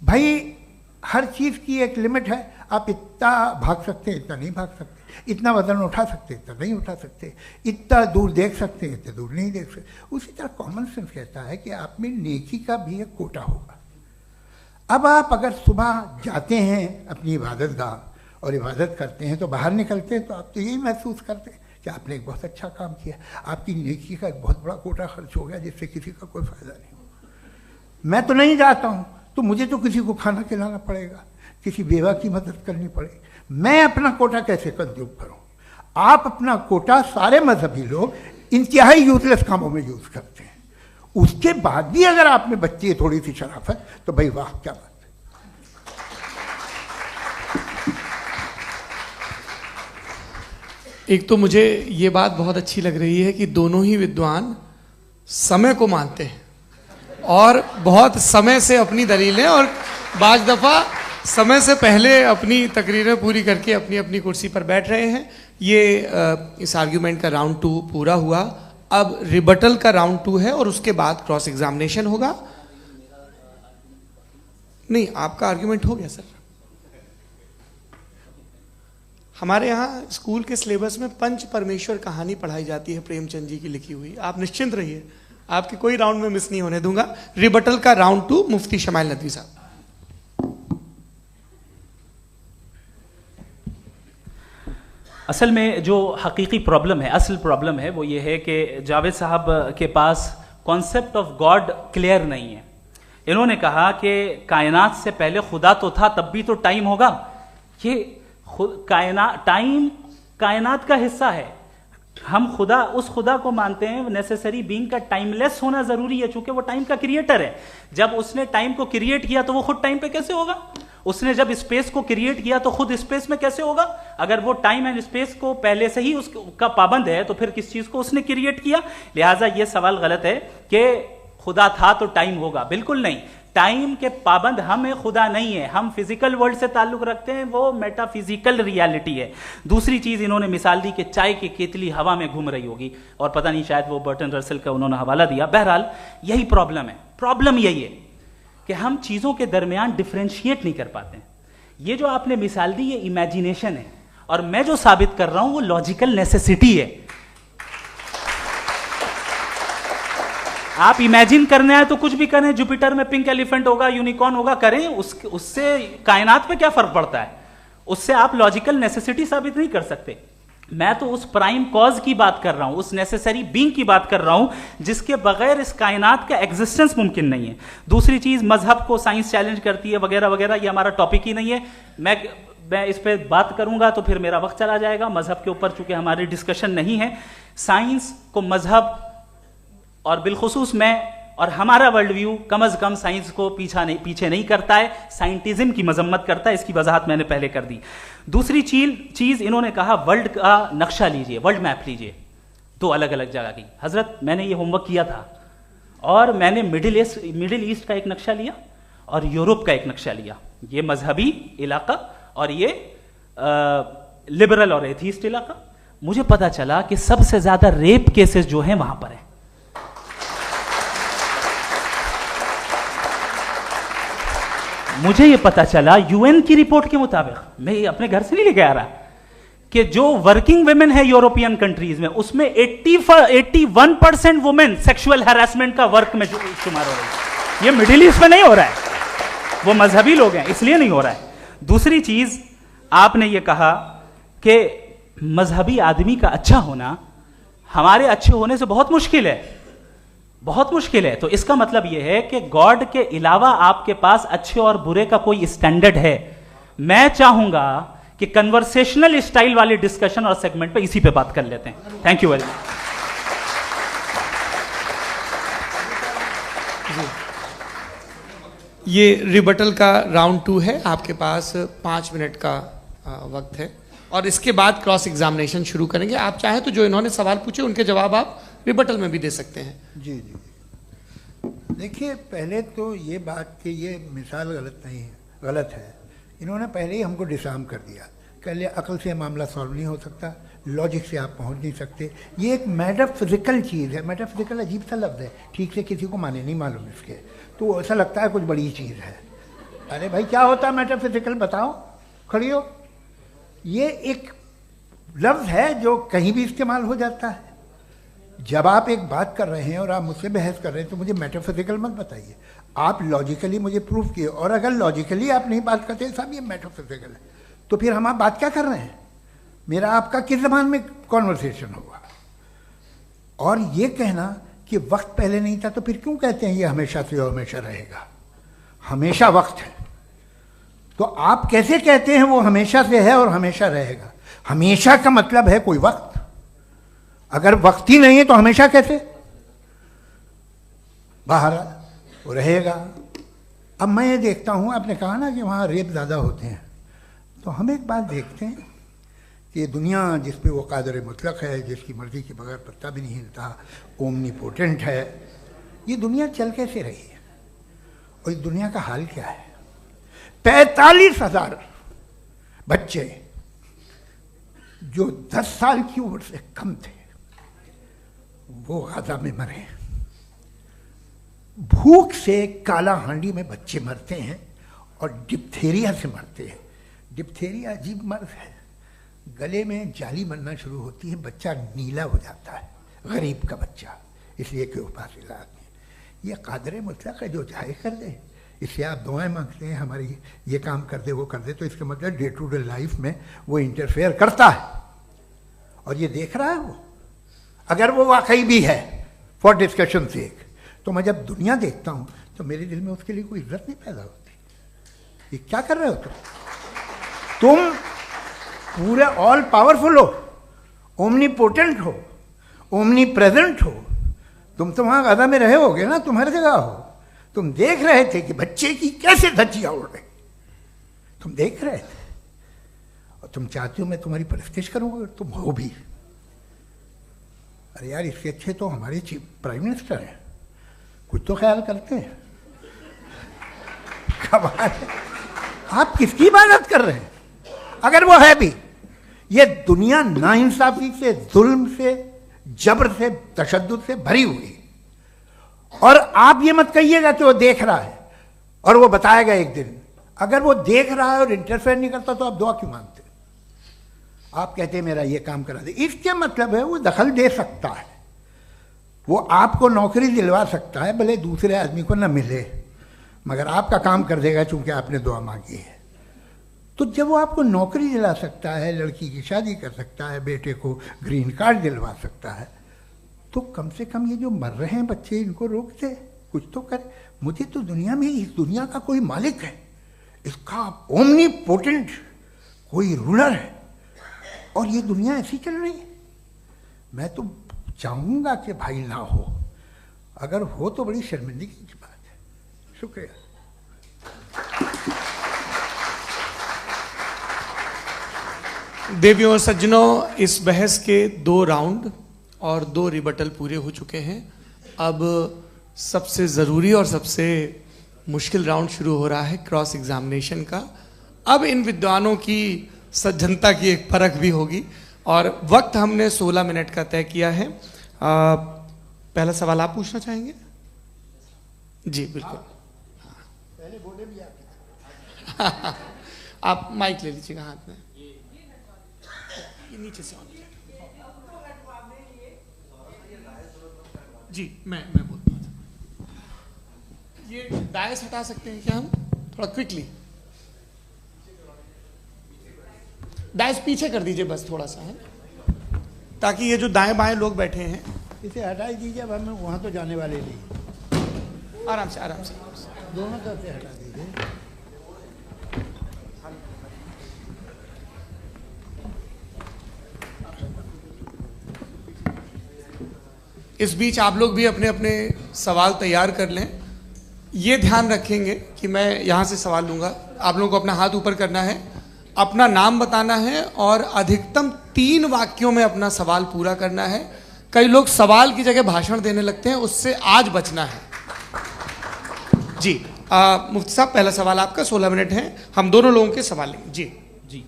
भाई हर चीज़ की एक लिमिट है। आप इतना भाग सकते हैं, इतना नहीं भाग सकते, इतना वजन उठा सकते, इतना नहीं उठा सकते, इतना दूर देख सकते हैं, इतना दूर नहीं देख सकते। उसी तरह कॉमन सेंस कहता है कि आप में नेकी का भी एक कोटा होगा। अब आप अगर सुबह जाते हैं अपनी इबादत गाह और इबादत करते हैं तो बाहर निकलते हैं तो आप तो यही महसूस करते हैं कि आपने एक बहुत अच्छा काम किया, आपकी नेकी का एक बहुत बड़ा कोटा खर्च हो गया जिससे किसी का कोई फ़ायदा नहीं हो। मैं तो नहीं जाता हूँ, तो मुझे तो किसी को खाना खिलाना पड़ेगा, किसी बेवा की मदद करनी पड़ेगी। मैं अपना कोटा कैसे कंज्यूम करूँ? आप अपना कोटा सारे मजहबी लोग इंतहाई यूजलेस कामों में यूज करते हैं, उसके बाद भी अगर आप में बच्ची है थोड़ी सी शराफत, तो भाई वाह क्या बात है। एक तो मुझे ये बात बहुत अच्छी लग रही है कि दोनों ही विद्वान समय को मानते हैं और बहुत समय से अपनी दलीलें और बाज दफा समय से पहले अपनी तकरीरें पूरी करके अपनी अपनी कुर्सी पर बैठ रहे हैं। ये इस आर्ग्यूमेंट का राउंड 2 पूरा हुआ। अब रिबटल का राउंड 2 है और उसके बाद क्रॉस एग्जामिनेशन होगा। नहीं, आपका आर्ग्यूमेंट हो गया सर। हमारे यहाँ स्कूल के सिलेबस में पंच परमेश्वर कहानी पढ़ाई जाती है, प्रेमचंद जी की लिखी हुई। आप निश्चिंत रहिए, आपके कोई राउंड में मिस नहीं होने दूंगा। रिबटल का राउंड 2, मुफ्ती शमाइल नदवी साहब। असल में जो हकीकी प्रॉब्लम है, असल प्रॉब्लम है, वो ये है कि जावेद साहब के पास कॉन्सेप्ट ऑफ गॉड क्लियर नहीं है। इन्होंने कहा कि कायनात से पहले खुदा तो था, तब भी तो टाइम होगा। ये टाइम कायनात का हिस्सा है। हम खुदा, उस खुदा को मानते हैं, नेसेसरी बीइंग का टाइमलेस होना जरूरी है, चूंकि वो टाइम का क्रिएटर है। जब उसने टाइम को क्रिएट किया तो वो खुद टाइम पे कैसे होगा? उसने जब स्पेस को क्रिएट किया तो खुद स्पेस में कैसे होगा? अगर वो टाइम एंड स्पेस को पहले से ही उसका पाबंद है तो फिर किस चीज को उसने क्रिएट किया? लिहाजा ये सवाल गलत है कि खुदा था तो टाइम होगा। बिल्कुल नहीं, टाइम के पाबंद हम हैं, खुदा नहीं है। हम फिजिकल वर्ल्ड से ताल्लुक रखते हैं, वो मेटाफिजिकल रियलिटी है। दूसरी चीज इन्होंने मिसाल दी कि चाय की केतली हवा में घूम रही होगी, और पता नहीं शायद वो बर्टन रसल का उन्होंने हवाला दिया। बहरहाल यही प्रॉब्लम है। प्रॉब्लम यही है कि हम चीजों के दरमियान डिफरेंशिएट नहीं कर पाते। ये जो आपने मिसाल दी ये इमेजिनेशन है, और मैं जो साबित कर रहा हूं वो लॉजिकल नेसेसिटी है। आप इमेजिन करने आए तो कुछ भी करें, जुपिटर में पिंक एलिफेंट होगा, यूनिकॉर्न होगा, करें, उससे कायनात पे क्या फर्क पड़ता है? उससे आप लॉजिकल नेसेसिटी साबित नहीं कर सकते। मैं तो उस प्राइम कॉज की बात कर रहा हूं, उस नेसेसरी बीइंग की बात कर रहा हूं जिसके बगैर इस कायनात का एग्जिस्टेंस मुमकिन नहीं है। दूसरी चीज, मजहब को साइंस चैलेंज करती है वगैरह वगैरह, ये हमारा टॉपिक ही नहीं है। मैं इस पे बात करूंगा तो फिर मेरा वक्त चला जाएगा। मजहब के ऊपर चूंकि हमारी डिस्कशन नहीं है, साइंस को मजहब और बिलखुसूस मैं और हमारा वर्ल्ड व्यू कम अज कम साइंस को पीछे नहीं करता है, साइंटिज्म की मजम्मत करता है। इसकी वजाहत मैंने पहले कर दी। दूसरी चीज इन्होंने कहा वर्ल्ड का नक्शा लीजिए, वर्ल्ड मैप लीजिए, 2 अलग अलग जगह की। हजरत, मैंने ये होमवर्क किया था और मैंने मिडिल ईस्ट का एक नक्शा लिया और यूरोप का एक नक्शा लिया। ये मजहबी इलाका और ये लिबरल और एथीस्ट इलाका। मुझे पता चला कि सबसे ज्यादा रेप केसेस जो हैं वहां पर है। मुझे ये पता चला यूएन की रिपोर्ट के मुताबिक, मैं ये अपने घर से नहीं लेके आ रहा, कि जो वर्किंग वुमेन है यूरोपियन कंट्रीज में, उसमें 81% वुमेन सेक्सुअल हैरेसमेंट का वर्क में शुमार हो रही है। ये मिडिल ईस्ट में नहीं हो रहा है, वो मजहबी लोग हैं इसलिए नहीं हो रहा है। दूसरी चीज, आपने ये कहा कि मजहबी आदमी का अच्छा होना हमारे अच्छे होने से बहुत मुश्किल है, बहुत मुश्किल है। तो इसका मतलब यह है कि गॉड के अलावा आपके पास अच्छे और बुरे का कोई स्टैंडर्ड है। मैं चाहूंगा कि कन्वर्सेशनल स्टाइल वाली डिस्कशन और सेगमेंट पे इसी पे बात कर लेते हैं। Thank you very much. ये रिबटल का राउंड 2 है। आपके पास 5 मिनट का वक्त है और इसके बाद क्रॉस एग्जामिनेशन शुरू करेंगे। आप चाहें तो जो इन्होंने सवाल पूछे उनके जवाब आप रिबटल में भी दे सकते हैं। जी जी, देखिए, पहले तो ये बात कि ये मिसाल गलत नहीं है, गलत है। इन्होंने पहले ही हमको डिसार्म कर दिया। कह लिया अकल से मामला सॉल्व नहीं हो सकता, लॉजिक से आप पहुंच नहीं सकते। ये एक मेटाफिजिकल चीज़ है। मेटाफिजिकल अजीब सा लफ्ज़ है, ठीक से किसी को माने नहीं मालूम इसके, तो ऐसा लगता है कुछ बड़ी चीज़ है। अरे भाई, क्या होता है मेटाफिजिकल, बताओ, खड़ी हो। ये एक लफ्ज़ है जो कहीं भी इस्तेमाल हो जाता है। जब आप एक बात कर रहे हैं और आप मुझसे बहस कर रहे हैं तो मुझे मेटाफिजिकल मत बताइए, आप लॉजिकली मुझे प्रूफ किए। और अगर लॉजिकली आप नहीं बात करते साहब ये मेटाफिजिकल है, तो फिर हम आप बात क्या कर रहे हैं? मेरा आपका किस ज़बान में कॉन्वर्सेशन होगा? और ये कहना कि वक्त पहले नहीं था, तो फिर क्यों कहते हैं ये हमेशा से और हमेशा रहेगा? हमेशा वक्त है, तो आप कैसे कहते हैं वो हमेशा से है और हमेशा रहेगा? हमेशा का मतलब है कोई वक्त, अगर वक्त ही नहीं है तो हमेशा कैसे? बाहर वो रहेगा। अब मैं ये देखता हूँ, आपने कहा ना कि वहाँ रेप ज़्यादा होते हैं, तो हम एक बात देखते हैं कि ये दुनिया जिस पे वो कादर मुतलक है, जिसकी मर्जी के बगैर पत्ता भी नहीं हिलता, ओमनीपोटेंट है, ये दुनिया चल कैसे रही है? और इस दुनिया का हाल क्या है? 45,000 बच्चे जो 10 साल की उम्र से कम थे वो गाजा में मरे। भूख से काला हांडी में बच्चे मरते हैं और डिप्थेरिया से मरते हैं। डिप्थेरिया अजीब मर्ज है, गले में जाली बनना शुरू होती है, बच्चा नीला हो जाता है, गरीब का बच्चा, इसलिए कि उपास इलाज में। ये कादर मुतलक है जो चाहे कर दे, इससे आप दुआएं मांगते हैं हमारी ये काम कर दे वो कर दे, तो इसका मतलब डे टू डे लाइफ में वो इंटरफेयर करता है और ये देख रहा है वो। अगर वो वाकई भी है फॉर डिस्कशन सेक, तो मैं जब दुनिया देखता हूं तो मेरे दिल में उसके लिए कोई इज्जत नहीं पैदा होती। ये क्या कर रहे हो तुम पूरे ऑल पावरफुल हो, ओमनीपोटेंट हो, ओमनी प्रेजेंट हो, तुम तो वहां गाजा में रहे होगे ना, तुम हर जगह हो। तुम देख रहे थे कि बच्चे की कैसे धज्जियां उड़ रही, तुम देख रहे थे और तुम चाहते हो मैं तुम्हारी परस्तिश करूंगा, तुम हो भी। अरे यार, इसके अच्छे तो हमारे चीफ प्राइम मिनिस्टर हैं, कुछ तो ख्याल करते हैं। कमाल है, आप किसकी इबादत कर रहे हैं? अगर वो है भी, ये दुनिया नाइंसाफी से, जुल्म से, जबर से, तशद्दुद से भरी हुई। और आप ये मत कहिएगा कि वो देख रहा है और वो बताएगा एक दिन। अगर वो देख रहा है और इंटरफेयर नहीं करता तो आप दुआ क्यों मांगते? आप कहते हैं मेरा ये काम करा दे, इसके मतलब है वो दखल दे सकता है, वो आपको नौकरी दिलवा सकता है, भले दूसरे आदमी को न मिले, मगर आपका काम कर देगा चूंकि आपने दुआ मांगी है। तो जब वो आपको नौकरी दिला सकता है, लड़की की शादी कर सकता है, बेटे को ग्रीन कार्ड दिलवा सकता है, तो कम से कम ये जो मर रहे हैं बच्चे, इनको रोक दे, कुछ तो करे। मुझे तो दुनिया में, इस दुनिया का कोई मालिक है, इसका ओमनीपोटेंट कोई रूलर है, और ये दुनिया ऐसी चल रही है। मैं तो चाहूंगा कि भाई ना हो, अगर हो तो बड़ी शर्मिंदगी की बात है। शुक्रिया। देवियों और सज्जनों, इस बहस के 2 राउंड और 2 रिबटल पूरे हो चुके हैं। अब सबसे ज़रूरी और सबसे मुश्किल राउंड शुरू हो रहा है, क्रॉस एग्जामिनेशन का। अब इन विद्वानों की सज्जनता की एक परख भी होगी और वक्त हमने 16 मिनट का तय किया है। पहला सवाल आप पूछना चाहेंगे? जी बिल्कुल। पहले बोले भी आपके आप माइक ले लीजिएगा हाथ में, ये नीचे से ऑन जी। मैं बोलता हूँ, ये डायस हटा सकते हैं क्या हम थोड़ा क्विकली? डायस पीछे कर दीजिए बस थोड़ा सा, है, ताकि ये जो दाएं बाएं लोग बैठे हैं, इसे हटा दीजिए। अब हम वहाँ तो जाने वाले नहीं, आराम से आराम से दोनों तरफ से हटा दीजिए। इस बीच आप लोग भी अपने अपने सवाल तैयार कर लें। ये ध्यान रखेंगे कि मैं यहाँ से सवाल लूँगा, आप लोगों को अपना हाथ ऊपर करना है, अपना नाम बताना है और अधिकतम 3 वाक्यों में अपना सवाल पूरा करना है। कई लोग सवाल की जगह भाषण देने लगते हैं, उससे आज बचना है। जी मुफ्ती साहब, पहला सवाल आपका, 16 मिनट हैं, हम दोनों लोगों के सवाल लेंगे। जी जी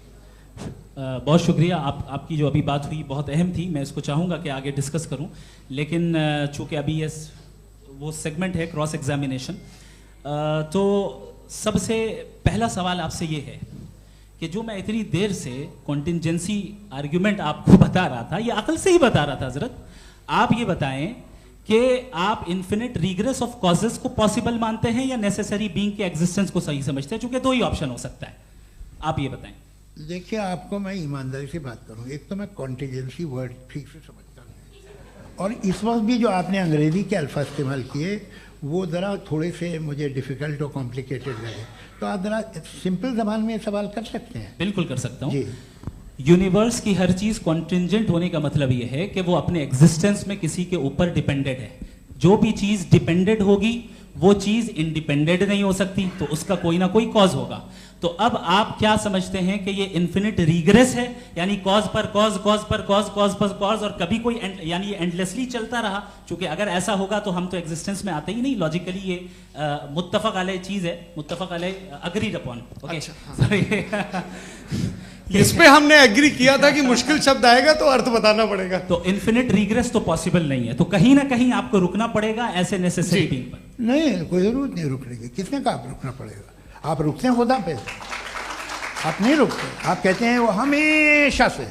बहुत शुक्रिया। आपकी जो अभी बात हुई बहुत अहम थी, मैं इसको चाहूँगा कि आगे डिस्कस करूँ, लेकिन चूँकि अभी ये वो सेगमेंट है क्रॉस एग्जामिनेशन, तो सबसे पहला सवाल आपसे ये है कि जो मैं इतनी देर से कॉन्टिंजेंसी आर्ग्यूमेंट आपको बता रहा था, ये अकल से ही बता रहा था हजरत, आप ये बताएं कि आप इन्फिनिट रिग्रेस ऑफ कॉजेस को पॉसिबल मानते हैं या नेसेसरी बीइंग के एग्जिस्टेंस को सही समझते हैं? चूंकि 2 ही ऑप्शन हो सकता है, आप ये बताएं। देखिए, आपको मैं ईमानदारी से बात करूं, एक तो मैं कॉन्टिजेंसी वर्ड ठीक से समझता नहीं, और इस वक्त भी जो आपने अंग्रेज़ी के अल्फाज इस्तेमाल किए वो ज़रा थोड़े से मुझे डिफ़िकल्ट और कॉम्प्लिकेटेड लगे, तो आप ज़रा सिंपल ज़बान में सवाल कर सकते हैं? बिल्कुल कर सकता हूँ जी। यूनिवर्स की हर चीज कॉन्टिंजेंट होने का मतलब यह है कि वो अपने एग्जिस्टेंस में किसी के ऊपर डिपेंडेड है। जो भी चीज डिपेंडेड होगी वो चीज इंडिपेंडेंट नहीं हो सकती, तो उसका कोई ना कोई कॉज होगा। तो अब आप क्या समझते हैं कि ये इन्फिनिट रीग्रेस है, यानी कॉज पर कॉज, कॉज पर कॉज, कॉज पर कॉज, और कभी कोई यानी ये एंडलेसली चलता रहा? क्योंकि अगर ऐसा होगा तो हम तो एग्जिस्टेंस में आते ही नहीं। लॉजिकली ये मुत्तफक अलैह चीज है, मुत्तफक अलैह, अग्रीड अपॉन। इस पे हमने एग्री किया था कि मुश्किल शब्द आएगा तो अर्थ बताना पड़ेगा। तो इन्फिनिट रीग्रेस तो पॉसिबल नहीं है, तो कहीं ना कहीं आपको रुकना पड़ेगा ऐसे नेसेसरी बीइंग पर। नहीं, कोई जरूरत नहीं रुकने की। किसने कहा आप रुकना पड़ेगा? आप रुकते हैं खुदा पे, आप नहीं रुकते। आप कहते हैं वो हमेशा से,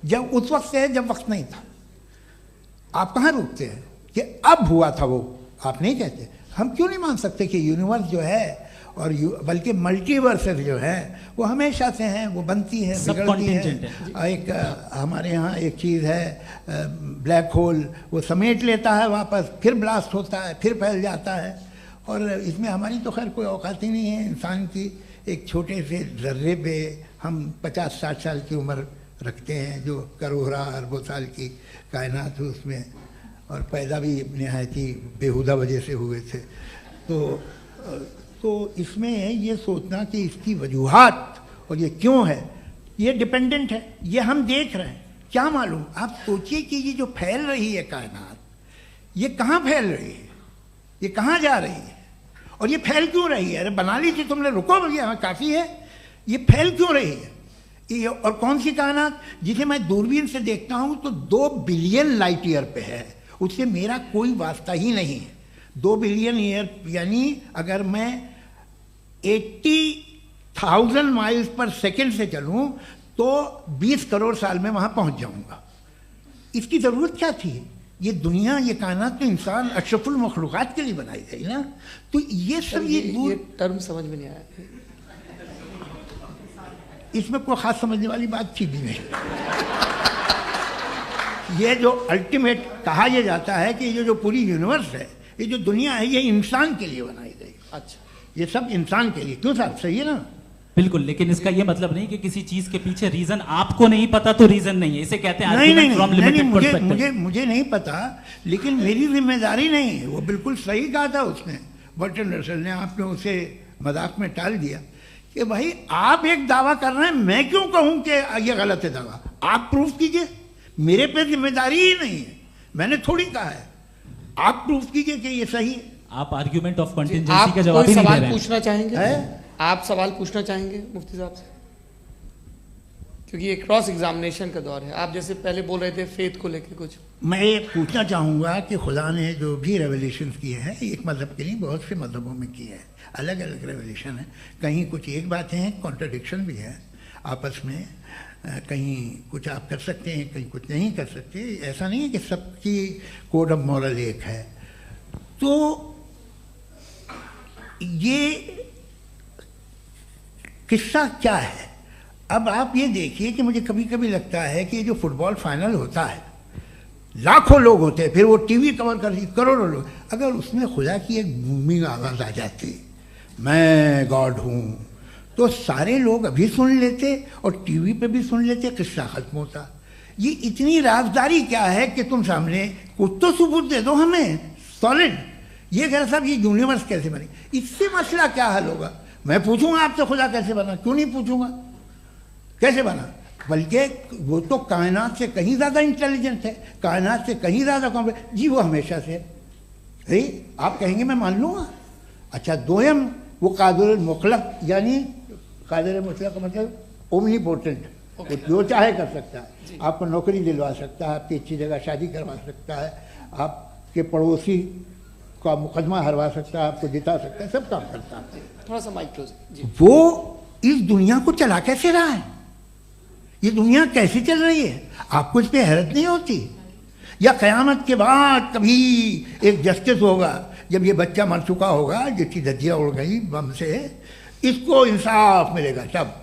जब उस वक्त से जब वक्त नहीं था। आप कहाँ रुकते हैं कि अब हुआ था वो? आप नहीं कहते। हम क्यों नहीं मान सकते कि यूनिवर्स जो है और बल्कि मल्टीवर्सेस जो है वो हमेशा से हैं, वो बनती है, बिगड़ती है। एक हमारे यहाँ एक चीज़ है ब्लैक होल, वो समेट लेता है वापस, फिर ब्लास्ट होता है, फिर फैल जाता है। और इसमें हमारी तो खैर कोई औकात ही नहीं है इंसान की। एक छोटे से ज़र्रे पे हम 50-60 साल की उम्र रखते हैं, जो करोड़ों अरबों साल की कायनात है उसमें, और पैदा भी नहायत ही बेहुदा वजह से हुए थे। तो इसमें ये सोचना कि इसकी वजूहात और ये क्यों है, ये डिपेंडेंट है, ये हम देख रहे हैं। क्या मालूम? आप सोचिए कि ये जो फैल रही है कायनात, ये कहाँ फैल रही है, ये कहाँ जा रही है, और ये फैल क्यों रही है? अरे बना ली थी तुमने, रुको भैया, काफ़ी है। ये फैल क्यों रही है? ये और कौन सी कायनात जिसे मैं दूरबीन से देखता हूँ तो 2 बिलियन लाइट ईयर पे है, उससे मेरा कोई वास्ता ही नहीं है। 2 बिलियन ईयर यानी अगर मैं 80,000 माइल्स पर सेकेंड से चलूं तो 20 करोड़ साल में वहां पहुंच जाऊंगा। इसकी जरूरत क्या थी? ये दुनिया, ये कायनात तो इंसान अशरफुल मखलूकात के लिए बनाई गई ना। तो ये सब ये टर्म समझ में नहीं आया, इसमें कोई खास समझने वाली बात थी भी नहीं। ये जो अल्टीमेट कहा यह जाता है कि ये जो पूरी यूनिवर्स है, ये जो दुनिया है, ये इंसान के लिए बनाई गई। अच्छा, ये सब इंसान के लिए। क्यों साहब, सही है ना? बिल्कुल, लेकिन इसका ये मतलब नहीं कि किसी चीज के पीछे रीजन आपको नहीं पता तो रीजन नहीं है। इसे कहते हैं नहीं, मुझे नहीं पता, लेकिन मेरी जिम्मेदारी नहीं है। वो बिल्कुल सही कहा था उसने, बर्टन रसल ने। आपने उसे मजाक में टाल दिया कि भाई आप एक दावा कर रहे हैं, मैं क्यों कहूं कि ये गलत है दावा? आप प्रूफ कीजिए, मेरे पे जिम्मेदारी ही नहीं है, मैंने थोड़ी कहा है। आप प्रूफ कीजिए कि ये सही है। आप आर्ग्यूमेंट ऑफ कंटिंजेंसी का जवाब ही नहीं दे रहे हैं। पूछना चाहेंगे? आप सवाल पूछना चाहेंगे मुफ्ती साहब से? क्योंकि ये क्रॉस एग्जामिनेशन का दौर है। आप जैसे पहले बोल रहे थे फेथ को लेकर कुछ, मैं ये पूछना चाहूँगा कि खुदा ने जो भी रेवल्यूशन किए हैं, एक मज़हब के लिए बहुत से मज़हबों में किए हैं, अलग अलग रेवल्यूशन है। कहीं कुछ एक बातें हैं, कॉन्ट्रडिक्शन भी है आपस में, कहीं कुछ आप कर सकते हैं, कहीं कुछ नहीं कर सकते। ऐसा नहीं है कि सबकी कोड ऑफ मॉरल एक है। तो ये किस्सा क्या है? अब आप ये देखिए कि मुझे कभी कभी लगता है कि जो फुटबॉल फाइनल होता है, लाखों लोग होते हैं, फिर वो टीवी कवर कर, करोड़ों लोग, अगर उसमें खुदा की एक बूमिंग आवाज़ आ जाती, मैं गॉड हूँ, तो सारे लोग अभी सुन लेते और टीवी पे भी सुन लेते, किस्सा खत्म होता। ये इतनी राजदारी क्या है कि तुम सामने कुछ तो सबूत दे दो हमें सॉलिड। ये कह साहब ये यूनिवर्स कैसे बनी, इससे मसला क्या हल होगा? मैं पूछूंगा आपसे खुदा कैसे बना? क्यों नहीं पूछूंगा कैसे बना? बल्कि वो तो कायनात से कहीं ज़्यादा इंटेलिजेंट है, कायनात से कहीं ज़्यादा कॉम्प्लेक्स। जी वो हमेशा से है, आप कहेंगे मैं मान लूँगा। अच्छा, दोयम वो कादिर मुखलक, यानी कादिर मुखलक का मतलब ओमनीपोटेंट, वो जो चाहे कर सकता है। आपको नौकरी दिलवा सकता है, आपकी अच्छी जगह शादी करवा सकता है, आपके पड़ोसी का मुकदमा हरवा सकता है, आपको जिता सकता है, सब काम करता है। थोड़ा सा माइक क्लोज। वो इस दुनिया को चला कैसे रहा है? ये दुनिया कैसे चल रही है? आपको इस पर हैरत नहीं होती? या क़यामत के बाद कभी एक जस्टिस होगा, जब ये बच्चा मर चुका होगा, जिसकी धज्जियाँ उड़ गई बम से, इसको इंसाफ मिलेगा तब?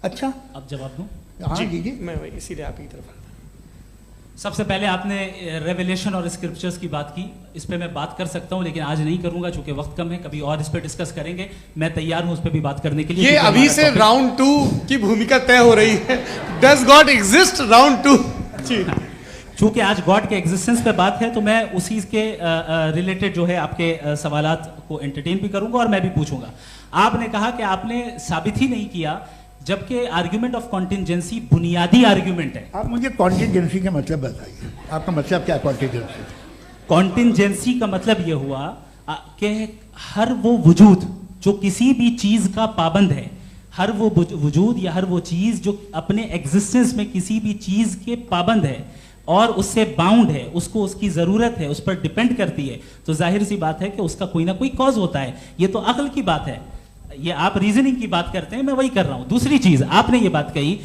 अच्छा, अब जवाब दूं? हाँ जी जी, मैं इसीलिए आप की तरफ सबसे पहले आपने रेवलेशन और स्क्रिप्चर्स की बात की, इस पे मैं बात कर सकता हूं लेकिन आज नहीं करूंगा चूंकि वक्त कम है, कभी और इस पे डिस्कस करेंगे। मैं तैयार हूं उस पे भी बात करने के लिए। ये अभी से राउंड 2 की भूमिका तय हो रही है। Does God exist round 2? जी, चूंकि आज गॉड के एग्जिस्टेंस पे बात है तो मैं उसी के रिलेटेड जो है आपके सवालात को एंटरटेन भी करूंगा और मैं भी पूछूंगा। आपने कहा कि आपने साबित ही नहीं किया, जबकि आर्ग्यूमेंट ऑफ कॉन्टिंजेंसी बुनियादी आर्ग्यूमेंट है। आप मुझे कॉन्टिंजेंसी का मतलब बताइए, आपका मतलब क्या है कॉन्टिंजेंसी? कॉन्टिंजेंसी का मतलब यह हुआ कि हर वो वजूद जो किसी भी चीज का पाबंद है, हर वो वजूद या हर वो चीज जो अपने एग्जिस्टेंस में किसी भी चीज के पाबंद है और उससे बाउंड है, उसको उसकी जरूरत है, उस पर डिपेंड करती है, तो जाहिर सी बात है कि उसका कोई ना कोई कॉज होता है। ये तो अक्ल की बात है। ये आप रीजनिंग की बात करते हैं, मैं वही कर रहा हूं। दूसरी चीज आपने ये बात कही